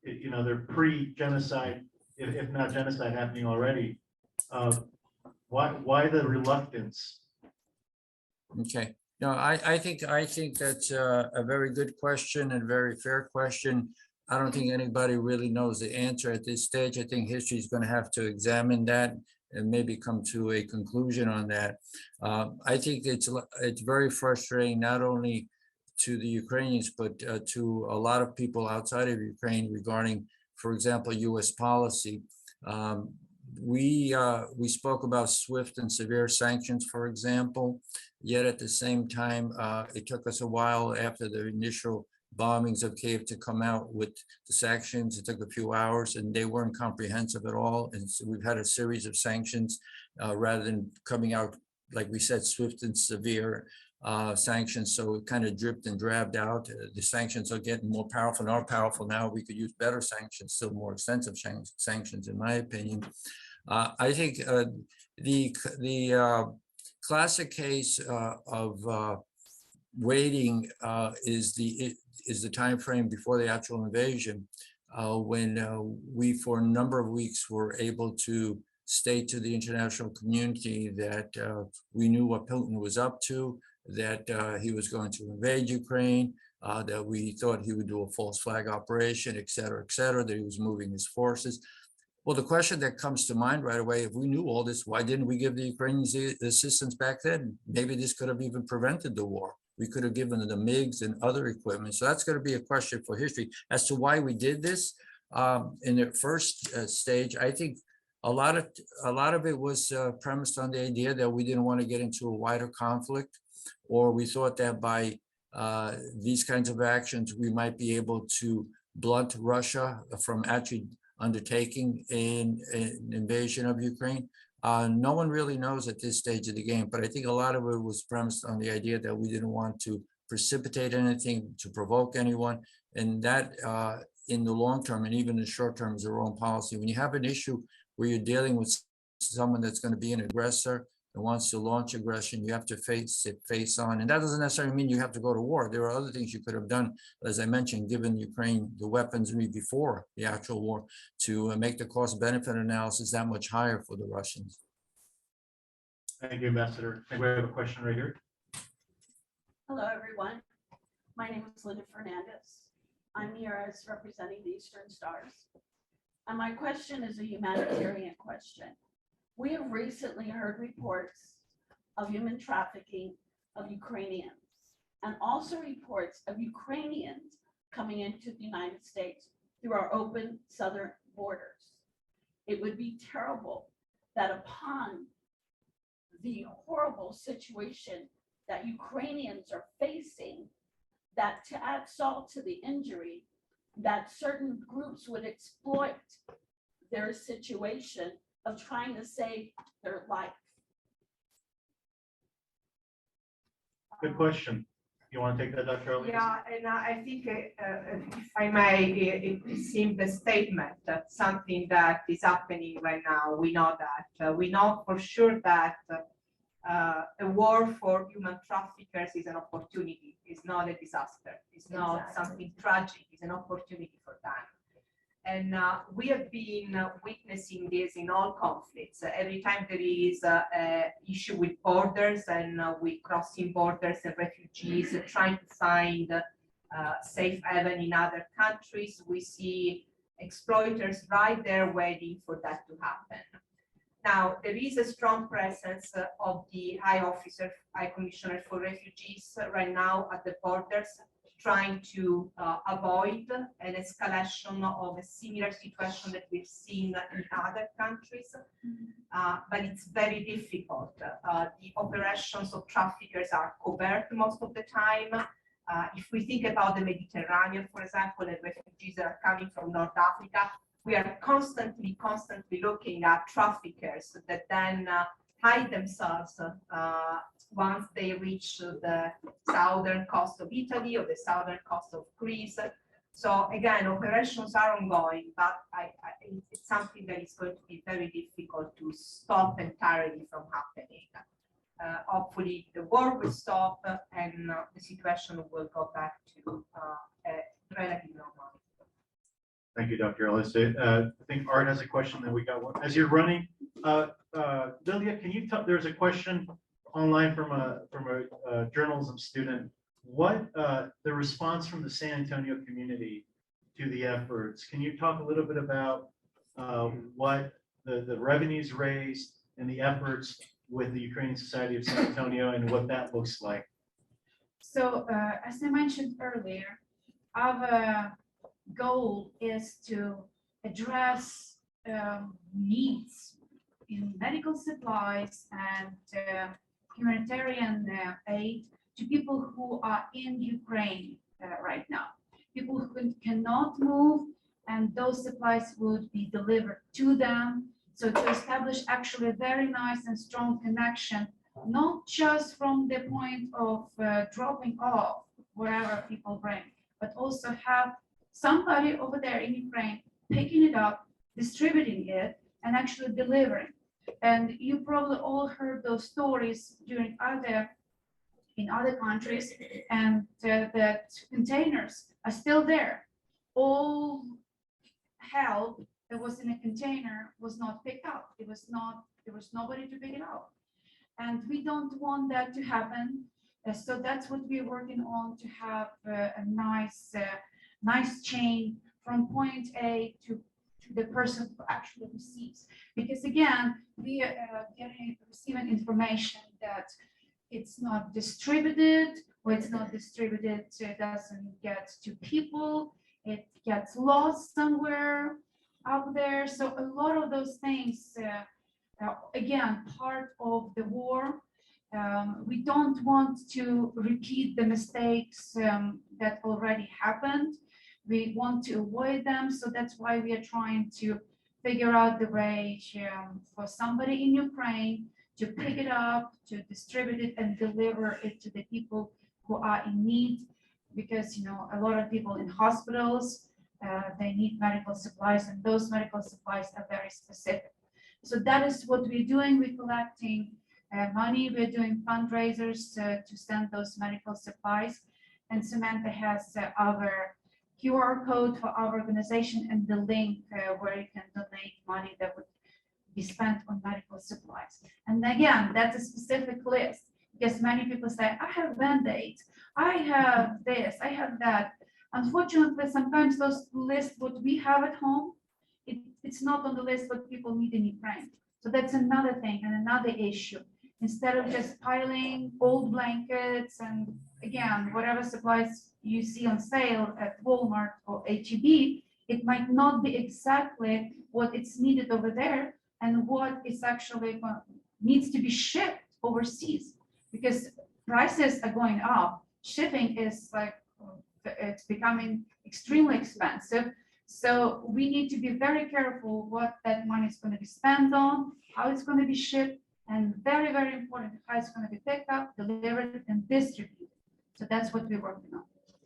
they're pre-genocide, if not genocide happening already? Why the reluctance? Okay. No, I think that's a very good question and very fair question. I don't think anybody really knows the answer at this stage. I think history is going to have to examine that and maybe come to a conclusion on that. I think it's very frustrating, not only to the Ukrainians, but to a lot of people outside of Ukraine regarding, for example, U.S. policy. We spoke about swift and severe sanctions, for example, yet at the same time, it took us a while after the initial bombings of Kiev to come out with the sanctions. It took a few hours and they weren't comprehensive at all. And so we've had a series of sanctions rather than coming out, like we said, swift and severe sanctions. So it kind of dripped and drabbed out. The sanctions are getting more powerful and are powerful now. We could use better sanctions, still more extensive sanctions, in my opinion. I think the classic case of waiting is the time frame before the actual invasion, when we, for a number of weeks, were able to state to the international community that we knew what Putin was up to, that he was going to invade Ukraine, that we thought he would do a false flag operation, et cetera, that he was moving his forces. Well, the question that comes to mind right away, if we knew all this, why didn't we give the Ukrainians the assistance back then? Maybe this could have even prevented the war. We could have given them the MiGs and other equipment. So that's going to be a question for history as to why we did this. In the first stage, I think a lot of it was premised on the idea that we didn't want to get into a wider conflict, or we thought that by these kinds of actions, we might be able to blunt Russia from actually undertaking an invasion of Ukraine. No one really knows at this stage of the game, but I think a lot of it was premised on the idea that we didn't want to precipitate anything, to provoke anyone, and that in the long term and even in the short term is the wrong policy. When you have an issue where you're dealing with someone that's going to be an aggressor and wants to launch aggression, you have to face it face on. And that doesn't necessarily mean you have to go to war. There are other things you could have done, as I mentioned, given Ukraine the weaponry before the actual war, to make the cost benefit analysis that much higher for the Russians. Thank you, Ambassador. I think we have a question right here. Hello, everyone. My name is Linda Fernandez. I'm here as representing the Eastern Stars. And my question is a humanitarian question. We have recently heard reports of human trafficking of Ukrainians and also reports of Ukrainians coming into the United States through our open southern borders. It would be terrible that upon the horrible situation that Ukrainians are facing, that to add salt to the injury, that certain groups would exploit their situation of trying to save their life. Good question. You want to take that, Dr. Aloisi? Yeah, and I think, if I may, it seems the statement that something that is happening right now, we know that. We know for sure that a war for human traffickers is an opportunity, it's not a disaster, it's not Exactly. something tragic, it's an opportunity for them. And we have been witnessing this in all conflicts. Every time there is an issue with borders and with crossing borders and refugees trying to find safe haven in other countries, we see exploiters right there waiting for that to happen. Now, there is a strong presence of the High Commissioner for Refugees right now at the borders, trying to avoid an escalation of a similar situation that we've seen in other countries, but it's very difficult. The operations of traffickers are covert most of the time. If we think about the Mediterranean, for example, and refugees that are coming from North Africa, we are constantly looking at traffickers that then hide themselves once they reach the southern coast of Italy or the southern coast of Greece. So again, operations are ongoing, but it's something that is going to be very difficult to stop entirely from happening. Hopefully the war will stop and the situation will go back to a relative normal. Thank you, Dr. Aloisi. I think Art has a question, then we got one. As you're running, Liliya, can you tell, there's a question online from a journalism student. What the response from the San Antonio community to the efforts? Can you talk a little bit about what the revenues raised and the efforts with the Ukrainian Society of San Antonio and what that looks like? So as I mentioned earlier, our goal is to address needs in medical supplies and humanitarian aid to people who are in Ukraine right now. People who cannot move, and those supplies would be delivered to them. So to establish actually a very nice and strong connection, not just from the point of dropping off whatever people bring, but also have somebody over there in Ukraine picking it up, distributing it, and actually delivering. And you probably all heard those stories in other countries, and that containers are still there. All help that was in a container was not picked up. There was nobody to pick it up. And we don't want that to happen. So that's what we're working on, to have a nice chain from point A to the person who actually receives. Because again, we are receiving information that it's not distributed, or it's not distributed, so it doesn't get to people, it gets lost somewhere out there. So a lot of those things, again, part of the war. We don't want to repeat the mistakes that already happened. We want to avoid them. So that's why we are trying to figure out the way for somebody in Ukraine to pick it up, to distribute it and deliver it to the people who are in need. Because, you know, a lot of people in hospitals, they need medical supplies, and those medical supplies are very specific. So that is what we're doing. We're collecting money, we're doing fundraisers to send those medical supplies. And Samantha has our QR code for our organization and the link where you can donate money that would be spent on medical supplies. And again, that's a specific list, because many people say, I have Band-Aids, I have this, I have that. Unfortunately, sometimes those lists what we have at home, it's not on the list what people need in Ukraine. So that's another thing and another issue. Instead of just piling old blankets and again, whatever supplies you see on sale at Walmart or HEB, it might not be exactly what it's needed over there and what is actually needs to be shipped overseas, because prices are going up. Shipping is like, it's becoming extremely expensive. So we need to be very careful what that money is going to be spent on, how it's going to be shipped, and very, very important, how it's going to be picked up, delivered, and distributed. So that's what we're working on.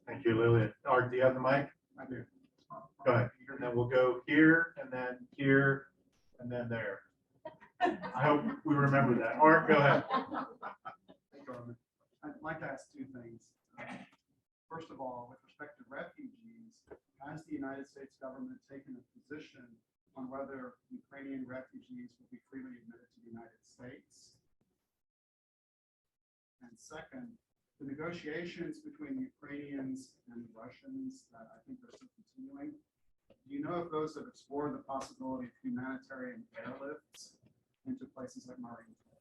Thank you, Liliya. Art, do you have the mic? I do. Go ahead. And then we'll go here, and then here, and then there. I hope we remember that. Art, go ahead. Thank you, Roman. I'd like to ask two things. First of all, with respect to refugees, has the United States government taken a position on whether Ukrainian refugees will be freely admitted to the United States? And second, the negotiations between Ukrainians and Russians that I think are still continuing, do you know if those have explored the possibility of humanitarian airlifts into places like Mariupol?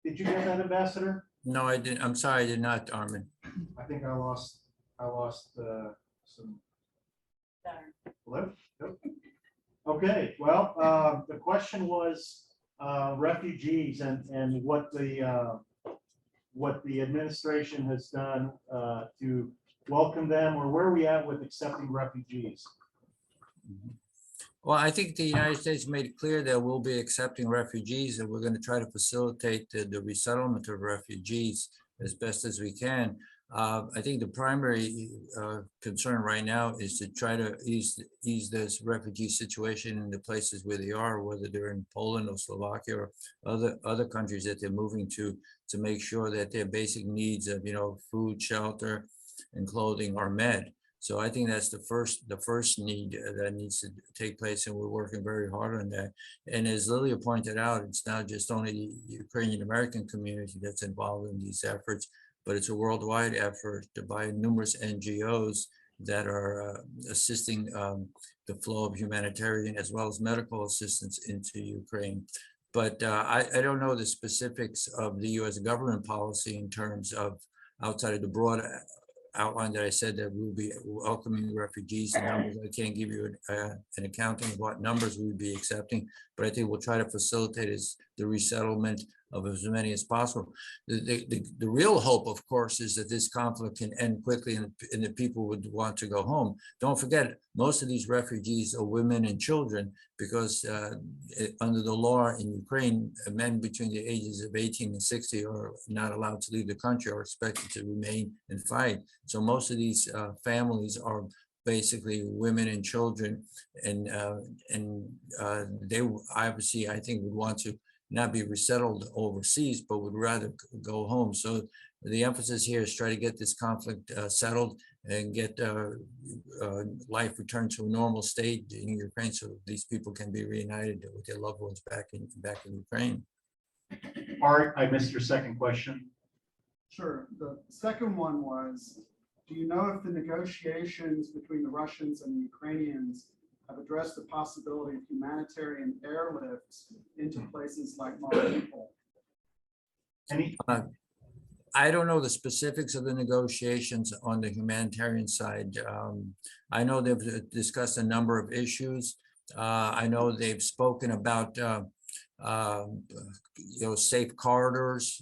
Did you get that, Ambassador? No, I didn't. I'm sorry, I did not, Armin. I think I lost some. Hello? Nope. Okay, well, the question was refugees and what the administration has done to welcome them, or where are we at with accepting refugees? Well, I think the United States made it clear that we'll be accepting refugees, and we're going to try to facilitate the resettlement of refugees as best as we can. I think the primary concern right now is to try to ease this refugee situation in the places where they are, whether they're in Poland or Slovakia or other countries that they're moving to make sure that their basic needs of, food, shelter, and clothing are met. So I think that's the first need that needs to take place, and we're working very hard on that. And as Liliya pointed out, it's not just only the Ukrainian American community that's involved in these efforts, but it's a worldwide effort by numerous NGOs that are assisting the flow of humanitarian as well as medical assistance into Ukraine. But I don't know the specifics of the U.S. government policy in terms of outside of the broad outline that I said that we'll be welcoming refugees and numbers. I can't give you an accounting of what numbers we'll be accepting, but I think we'll try to facilitate the resettlement of as many as possible. The real hope, of course, is that this conflict can end quickly and the people would want to go home. Don't forget, most of these refugees are women and children, because under the law in Ukraine, men between the ages of 18 and 60 are not allowed to leave the country, are expected to remain and fight. So most of these families are basically women and children, and they obviously, I think, would want to not be resettled overseas, but would rather go home. So the emphasis here is try to get this conflict settled and get life returned to a normal state in Ukraine, so these people can be reunited with their loved ones back in Ukraine. Art, I missed your second question. Sure. The second one was, do you know if the negotiations between the Russians and the Ukrainians have addressed the possibility of humanitarian airlifts into places like Mariupol? I don't know the specifics of the negotiations on the humanitarian side. I know they've discussed a number of issues. I know they've spoken about safe corridors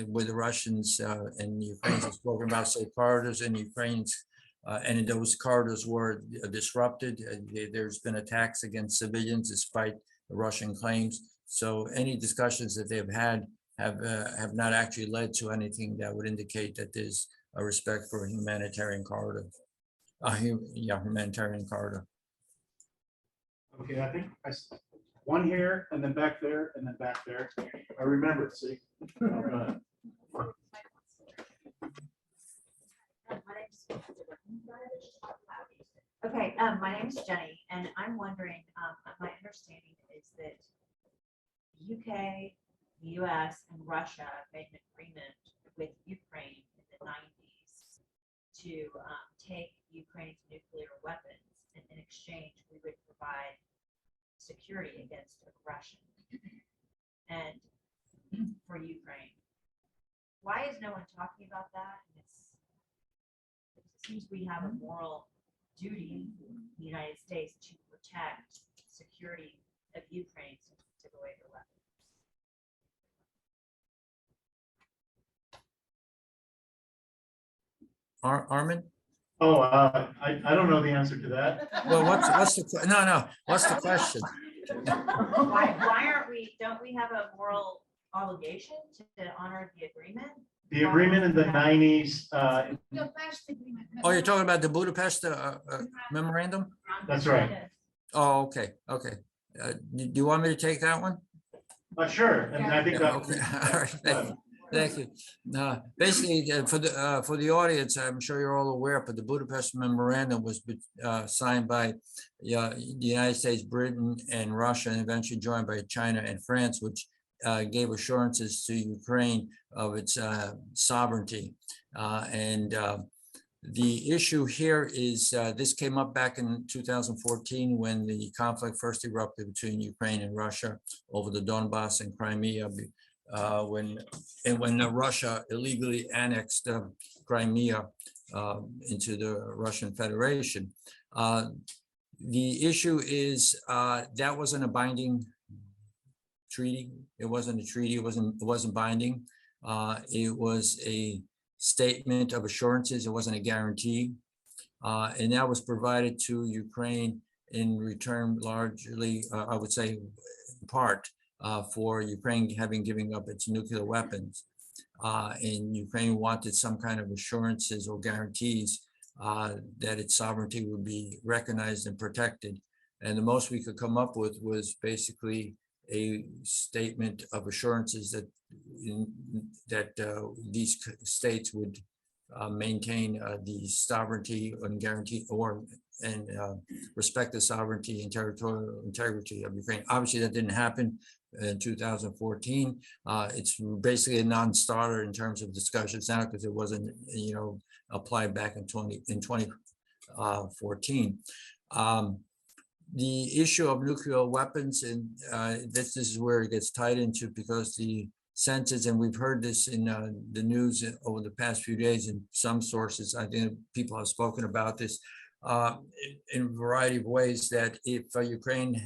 with the Russians and the Ukrainians have spoken about safe corridors, and Ukrainians and those corridors were disrupted. There's been attacks against civilians despite the Russian claims. So any discussions that they've had have not actually led to anything that would indicate that there's a respect for a humanitarian corridor. Humanitarian corridor. Okay, I think one here, and then back there, and then back there. I remember it, see? Oh, go ahead. Okay, my name is Jenny, and I'm wondering, my understanding is that the UK, the US, and Russia made an agreement with Ukraine in the 90s to take Ukraine's nuclear weapons, and in exchange, we would provide security against aggression and for Ukraine. why is no one talking about that? And it seems we have a moral duty in the United States to protect security of Ukraine since we took away their weapons. Armin? Oh, I don't know the answer to that. Well, what's the question? Why aren't we, don't we have a moral obligation to honor the agreement? The agreement in the 90s, Budapest agreement. Oh, you're talking about the Budapest memorandum? That's right. Oh, okay. Do you want me to take that one? Sure, and I think that. Okay. All right. Thank you. Basically, for the audience, I'm sure you're all aware, but the Budapest Memorandum was signed by the United States, Britain, and Russia, and eventually joined by China and France, which gave assurances to Ukraine of its sovereignty. The issue here is this came up back in 2014 when the conflict first erupted between Ukraine and Russia over the Donbass and Crimea. When Russia illegally annexed Crimea into the Russian Federation. The issue is that wasn't a binding treaty. It wasn't a treaty. It wasn't binding. It was a statement of assurances. It wasn't a guarantee, and that was provided to Ukraine in return, largely, I would say, in part. For Ukraine having given up its nuclear weapons. And Ukraine wanted some kind of assurances or guarantees that its sovereignty would be recognized and protected. And the most we could come up with was basically a statement of assurances that these states would maintain the sovereignty and guarantee and respect the sovereignty and territorial integrity of Ukraine. Obviously, that didn't happen in 2014. It's basically a non-starter in terms of discussions now because it wasn't, applied back in 2014. The issue of nuclear weapons, and this is where it gets tied into, because the census, and we've heard this in the news over the past few days in some sources, I think people have spoken about this in a variety of ways, that if Ukraine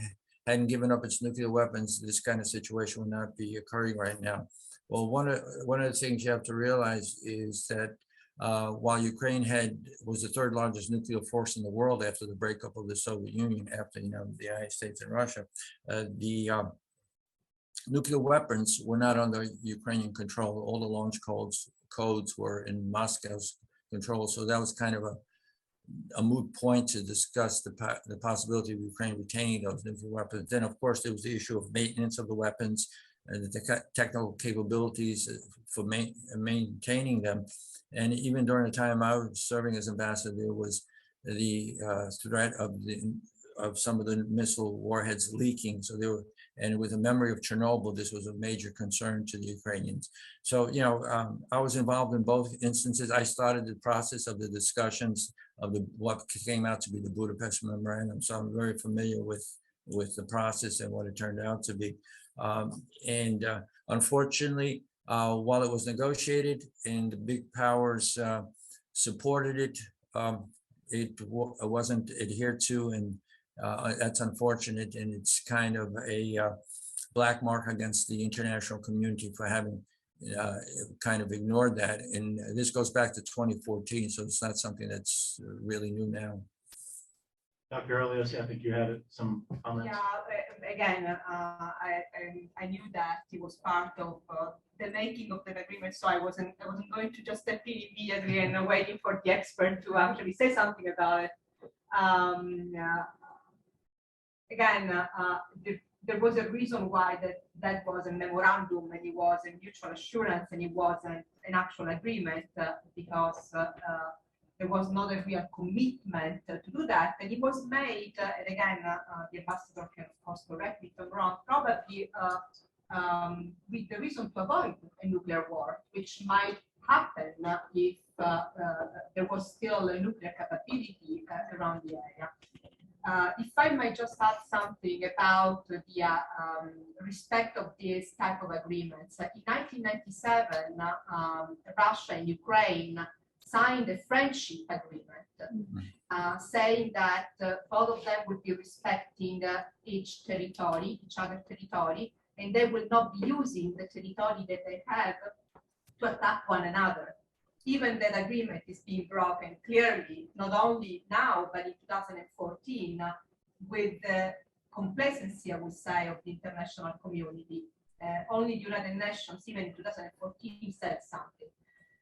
hadn't given up its nuclear weapons, this kind of situation would not be occurring right now. Well, one of the things you have to realize is that while Ukraine was the third largest nuclear force in the world after the breakup of the Soviet Union, after the United States and Russia, the nuclear weapons were not under Ukrainian control. All the launch codes were in Moscow's control. So that was kind of a moot point to discuss the possibility of Ukraine retaining those nuclear weapons. Then, of course, there was the issue of maintenance of the weapons and the technical capabilities for maintaining them. And even during the time I was serving as ambassador, there was the threat of some of the missile warheads leaking. So and with the memory of Chernobyl, this was a major concern to the Ukrainians. So, I was involved in both instances. I started the process of the discussions of what came out to be the Budapest Memorandum. So I'm very familiar with the process and what it turned out to be. Unfortunately, while it was negotiated and the big powers supported it, it wasn't adhered to, and that's unfortunate, and it's kind of a black mark against the international community for having kind of ignored that. And this goes back to 2014, so it's not something that's really new now. Dr. Aloisi, I think you had some comments. Yeah, again, I knew that it was part of the making of the agreement, so I wasn't going to just step in immediately and waiting for the expert to actually say something about it. Again, there was a reason why that was a memorandum, and it was a mutual assurance, and it wasn't an actual agreement, because there was not a real commitment to do that, and it was made. And again, the ambassador can of course correct me if I'm wrong. Probably with the reason to avoid a nuclear war, which might happen if there was still a nuclear capability around the area. If I might just add something about the respect of this type of agreements. In 1997, Russia and Ukraine signed a friendship agreement saying that both of them would be respecting each other territory, and they will not be using the territory that they have to attack one another. Even that agreement is being broken clearly, not only now, but in 2014, with the complacency, I would say, of the international community. Only the United Nations, even in 2014, said something.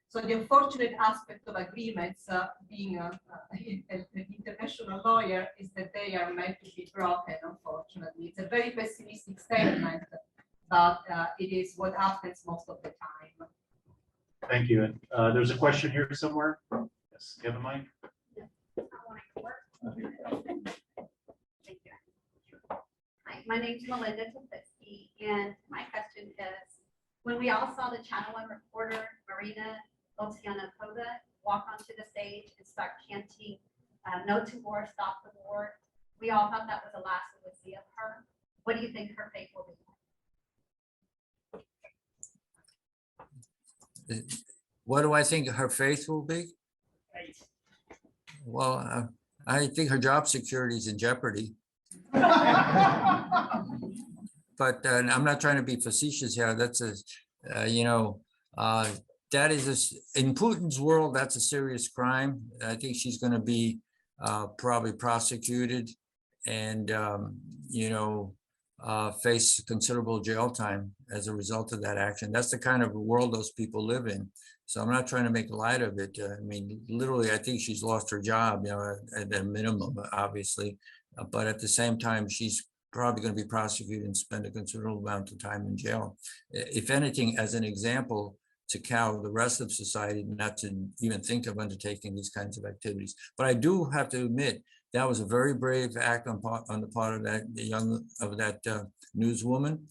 So the unfortunate aspect of agreements, being an international lawyer, is that they are meant to be broken, unfortunately. It's a very pessimistic statement, but it is what happens most of the time. Thank you. And there's a question here somewhere. Yes, you have a mic? Thank you. Hi, my name's Melinda Tofitsky, and my question is, when we all saw the Channel 1 reporter, Marina Olsyanova, walk onto the stage and start chanting, "No to war, stop the war," we all thought that was the last we would see of her. What do you think her fate will be? What do I think her fate will be? Well, I think her job security is in jeopardy. But I'm not trying to be facetious here. That's a, that is in Putin's world, that's a serious crime. I think she's going to be probably prosecuted and, face considerable jail time as a result of that action. That's the kind of world those people live in. So I'm not trying to make light of it. I mean, literally, I think she's lost her job, at a minimum, obviously. But at the same time, she's probably going to be prosecuted and spend a considerable amount of time in jail. If anything, as an example, to cow the rest of society not to even think of undertaking these kinds of activities. But I do have to admit, that was a very brave act on the part of that newswoman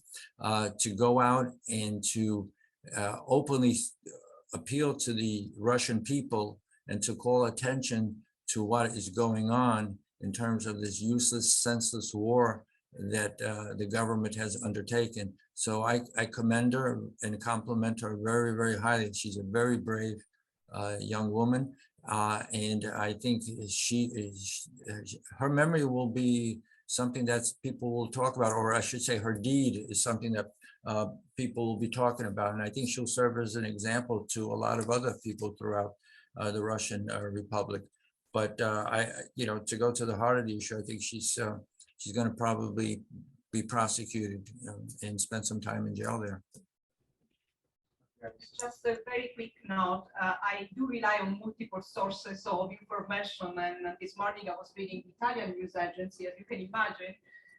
to go out and to openly appeal to the Russian people and to call attention to what is going on in terms of this useless, senseless war that the government has undertaken. So I commend her and compliment her very, very highly. She's a very brave young woman. And I think her memory will be something that people will talk about, or I should say her deed is something that people will be talking about. And I think she'll serve as an example to a lot of other people throughout the Russian Republic. But to go to the heart of the issue, I think she's going to probably be prosecuted and spend some time in jail there. Just a very quick note. I do rely on multiple sources of information, and this morning I was reading the Italian news agency, as you can imagine,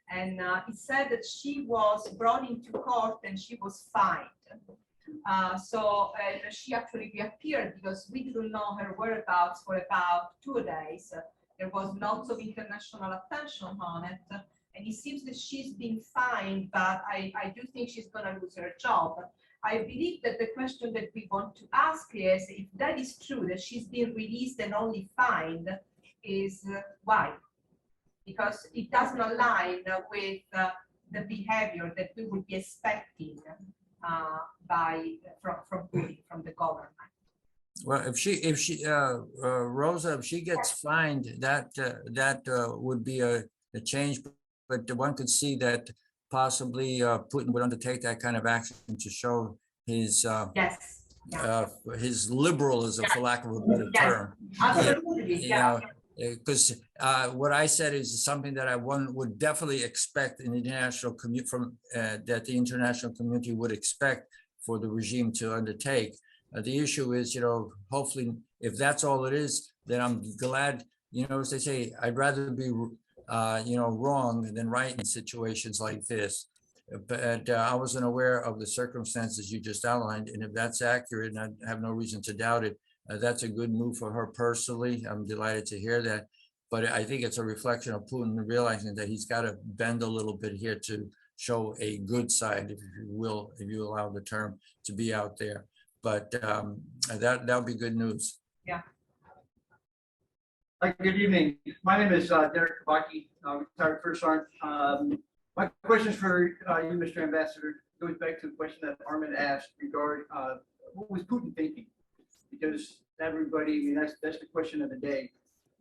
and it said that she was brought into court and she was fined. So she actually reappeared because we didn't know her whereabouts for about 2 days. There was lots of international attention on it, and it seems that she's been fined, but I do think she's going to lose her job. I believe that the question that we want to ask is, if that is true, that she's been released and only fined, is why? Because it doesn't align with the behavior that we would be expecting from the government. Well, Rosa, if she gets fined, that would be a change, but one could see that possibly Putin would undertake that kind of action to show his his liberalism, for lack of a better term. Absolutely, because what I said is something that one would definitely expect in the international community that the international community would expect for the regime to undertake. The issue is, hopefully, if that's all it is, then I'm glad. As they say, I'd rather be wrong than right in situations like this. But I wasn't aware of the circumstances you just outlined, and if that's accurate, and I have no reason to doubt it, that's a good move for her personally. I'm delighted to hear that. But I think it's a reflection of Putin realizing that he's got to bend a little bit here to show a good side, if you will, if you allow the term to be out there. But that'll be good news. Yeah. Hi, good evening. My name is Derek Kabaki, retired First Sergeant. My question is for you, Mr. Ambassador. Goes back to the question that Armin asked regarding what was Putin thinking? Because everybody, I mean, that's the question of the day.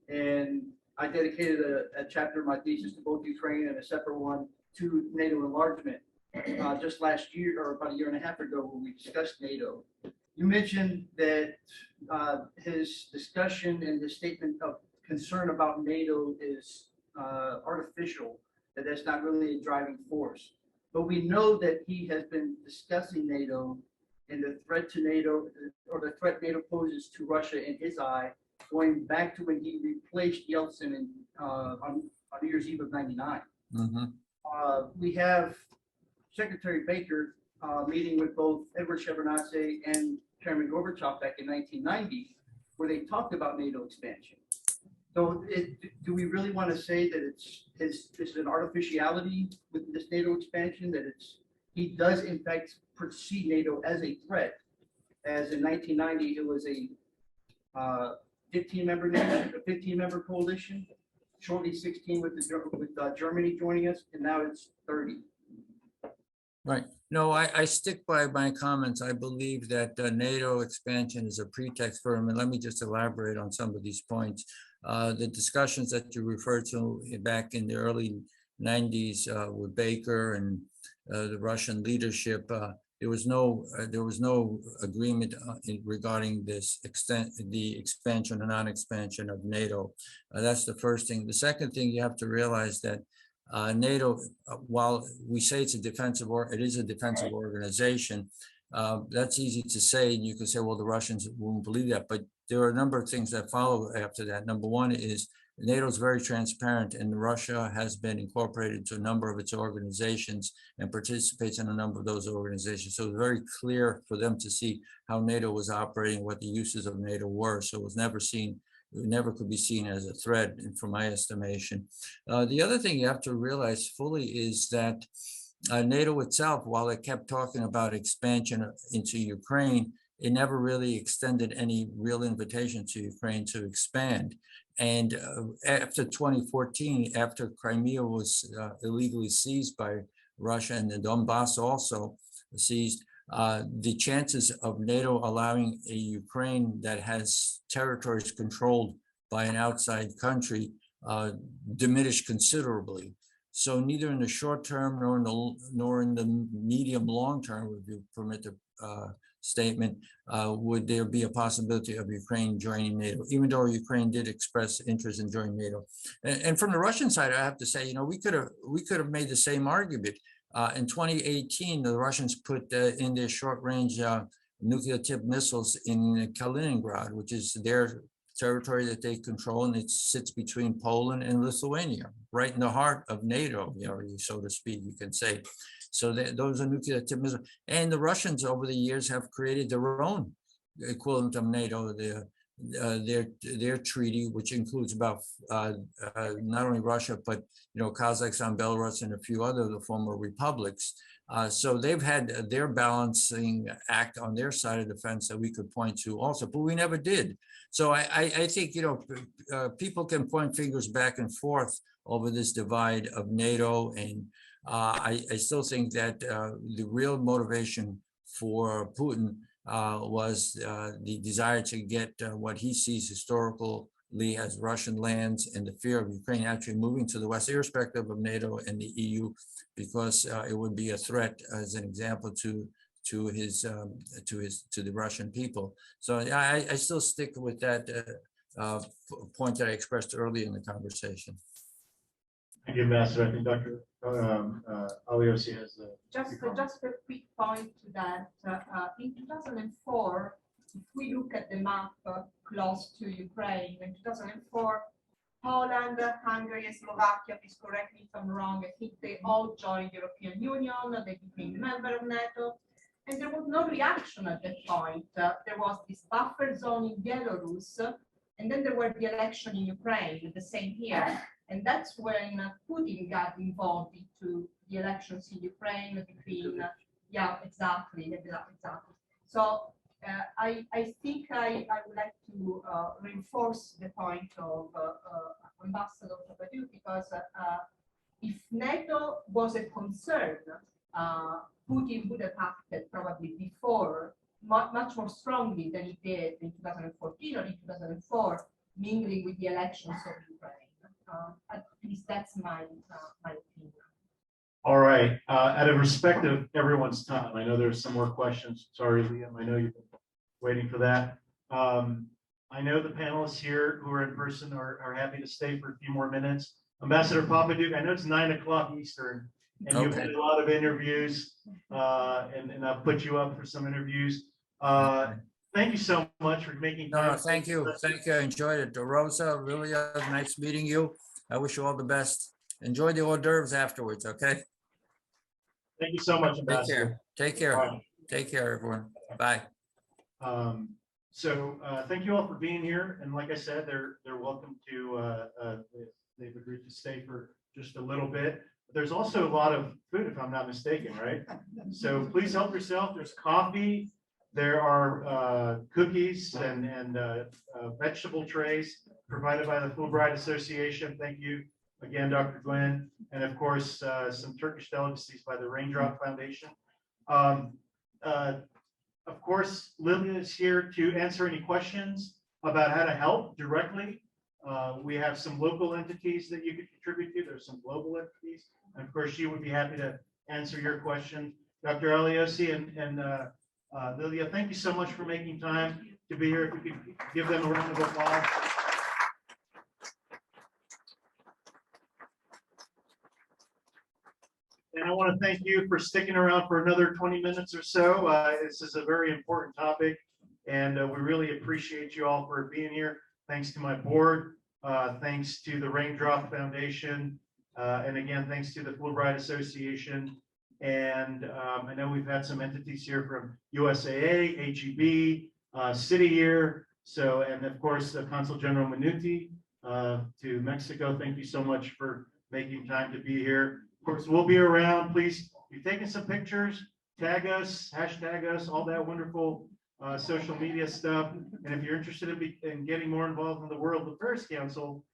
And I dedicated a chapter of my thesis to both Ukraine and a separate one to NATO enlargement just last year or about a year and a half ago when we discussed NATO. You mentioned that his discussion and his statement of concern about NATO is artificial, that that's not really a driving force. But we know that he has been discussing NATO and the threat to NATO, or the threat NATO poses to Russia in his eye, going back to when he replaced Yeltsin on New Year's Eve of '99. We have Secretary Baker meeting with both Edward Shevardnadze and Chairman Gorbachev back in 1990, where they talked about NATO expansion. So do we really want to say that it's an artificiality with this NATO expansion, that he does in fact perceive NATO as a threat, as in 1990 it was a 15-member nation, a 15-member coalition, shortly 16 with Germany joining us, and now it's 30. Right. No, I stick by my comments. I believe that NATO expansion is a pretext for him. And let me just elaborate on some of these points. The discussions that you referred to back in the early 90s with Baker and the Russian leadership, there was no agreement regarding the expansion or non-expansion of NATO. That's the first thing. The second thing, you have to realize that NATO, while we say it's a defensive, it is a defensive organization. That's easy to say, and you can say, well, the Russians won't believe that, but there are a number of things that follow after that. Number one is NATO is very transparent, and Russia has been incorporated into a number of its organizations and participates in a number of those organizations. So it's very clear for them to see how NATO was operating, what the uses of NATO were. So it was never seen. It never could be seen as a threat, from my estimation. The other thing you have to realize fully is that NATO itself, while it kept talking about expansion into Ukraine, it never really extended any real invitation to Ukraine to expand. And after 2014, after Crimea was illegally seized by Russia and the Donbass also seized, the chances of NATO allowing a Ukraine that has territories controlled by an outside country diminished considerably. So neither in the short term nor in the medium long term, if you permit the statement, would there be a possibility of Ukraine joining NATO, even though Ukraine did express interest in joining NATO. And from the Russian side, I have to say, we could have made the same argument. In 2018, the Russians put in their short-range nuclear-tipped missiles in Kaliningrad, which is their territory that they control, and it sits between Poland and Lithuania, right in the heart of NATO, so to speak, you can say. So those are nuclear-tipped missiles. And the Russians, over the years, have created their own equivalent of NATO, their treaty, which includes about not only Russia, but Kazakhstan, Belarus, and a few other of the former republics. So they've had their balancing act on their side of the fence that we could point to also, but we never did. So I think people can point fingers back and forth over this divide of NATO, and I still think that the real motivation for Putin was the desire to get what he sees historically as Russian lands, and the fear of Ukraine actually moving to the West, irrespective of NATO and the EU, because it would be a threat, as an example, to the Russian people. So I still stick with that point that I expressed earlier in the conversation. Thank you, Ambassador. I think Dr. Aloisi has Just a quick point to that. In 2004, if we look at the map close to Ukraine, in 2004, Poland, Hungary, and Slovakia, please correct me if I'm wrong, I think they all joined the European Union, they became member of NATO, and there was no reaction at that point. There was this buffer zone in Belarus, and then there were the election in Ukraine, the same year. And that's when Putin got involved into the elections in Ukraine between, exactly. So I think I would like to reinforce the point of Ambassador Popadiuk, because if NATO was a concern, Putin would have acted probably before, much more strongly than he did in 2014 or in 2004, mingling with the elections of Ukraine. At least that's my opinion. All right, out of respect of everyone's time, I know there's some more questions. Sorry, Liam, I know you've been waiting for that. I know the panelists here who are in person are happy to stay for a few more minutes. Ambassador Popadiuk, I know it's 9 o'clock Eastern, and you've had a lot of interviews, and I'll put you up for some interviews. Thank you so much for making time. No, thank you. Thank you. I enjoyed it. Rosa, really nice meeting you. I wish you all the best. Enjoy the hors d'oeuvres afterwards, okay? Thank you so much, Ambassador. Take care. Bye. Take care, everyone. Bye. Thank you all for being here. And like I said, they're welcome to, they've agreed to stay for just a little bit. There's also a lot of food, if I'm not mistaken, right? So please help yourself. There's coffee. There are cookies and vegetable trays provided by the Fulbright Association. Thank you again, Dr. Glenn. And of course, some Turkish delicacies by the Raindrop Foundation. Of course, Liliya is here to answer any questions about how to help directly. We have some local entities that you could contribute to. There's some global entities. And of course, she would be happy to answer your question. Dr. Aloisi and Liliya, thank you so much for making time to be here. If you could give them a round of applause. And I want to thank you for sticking around for another 20 minutes or so. This is a very important topic, and we really appreciate you all for being here. Thanks to my board, thanks to the Raindrop Foundation, and again, thanks to the Fulbright Association. And I know we've had some entities here from USAA, HEB, City Year, and of course, Consul General Minuti to Mexico. Thank you so much for making time to be here. Of course, we'll be around. Please, if you're taking some pictures, tag us, hashtag us, all that wonderful social media stuff. And if you're interested in getting more involved in the World Affairs Council,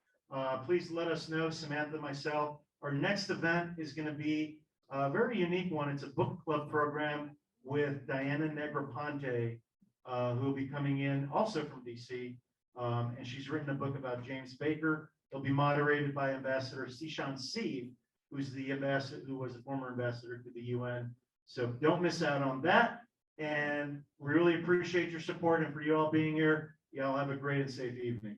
please let us know, Samantha and myself. Our next event is going to be a very unique one. It's a book club program with Diana Negroponte, who will be coming in also from DC. And she's written a book about James Baker. It'll be moderated by Ambassador Sishan Siv, who's the ambassador, who was a former ambassador to the UN. So don't miss out on that. And we really appreciate your support, and for you all being here, y'all have a great and safe evening.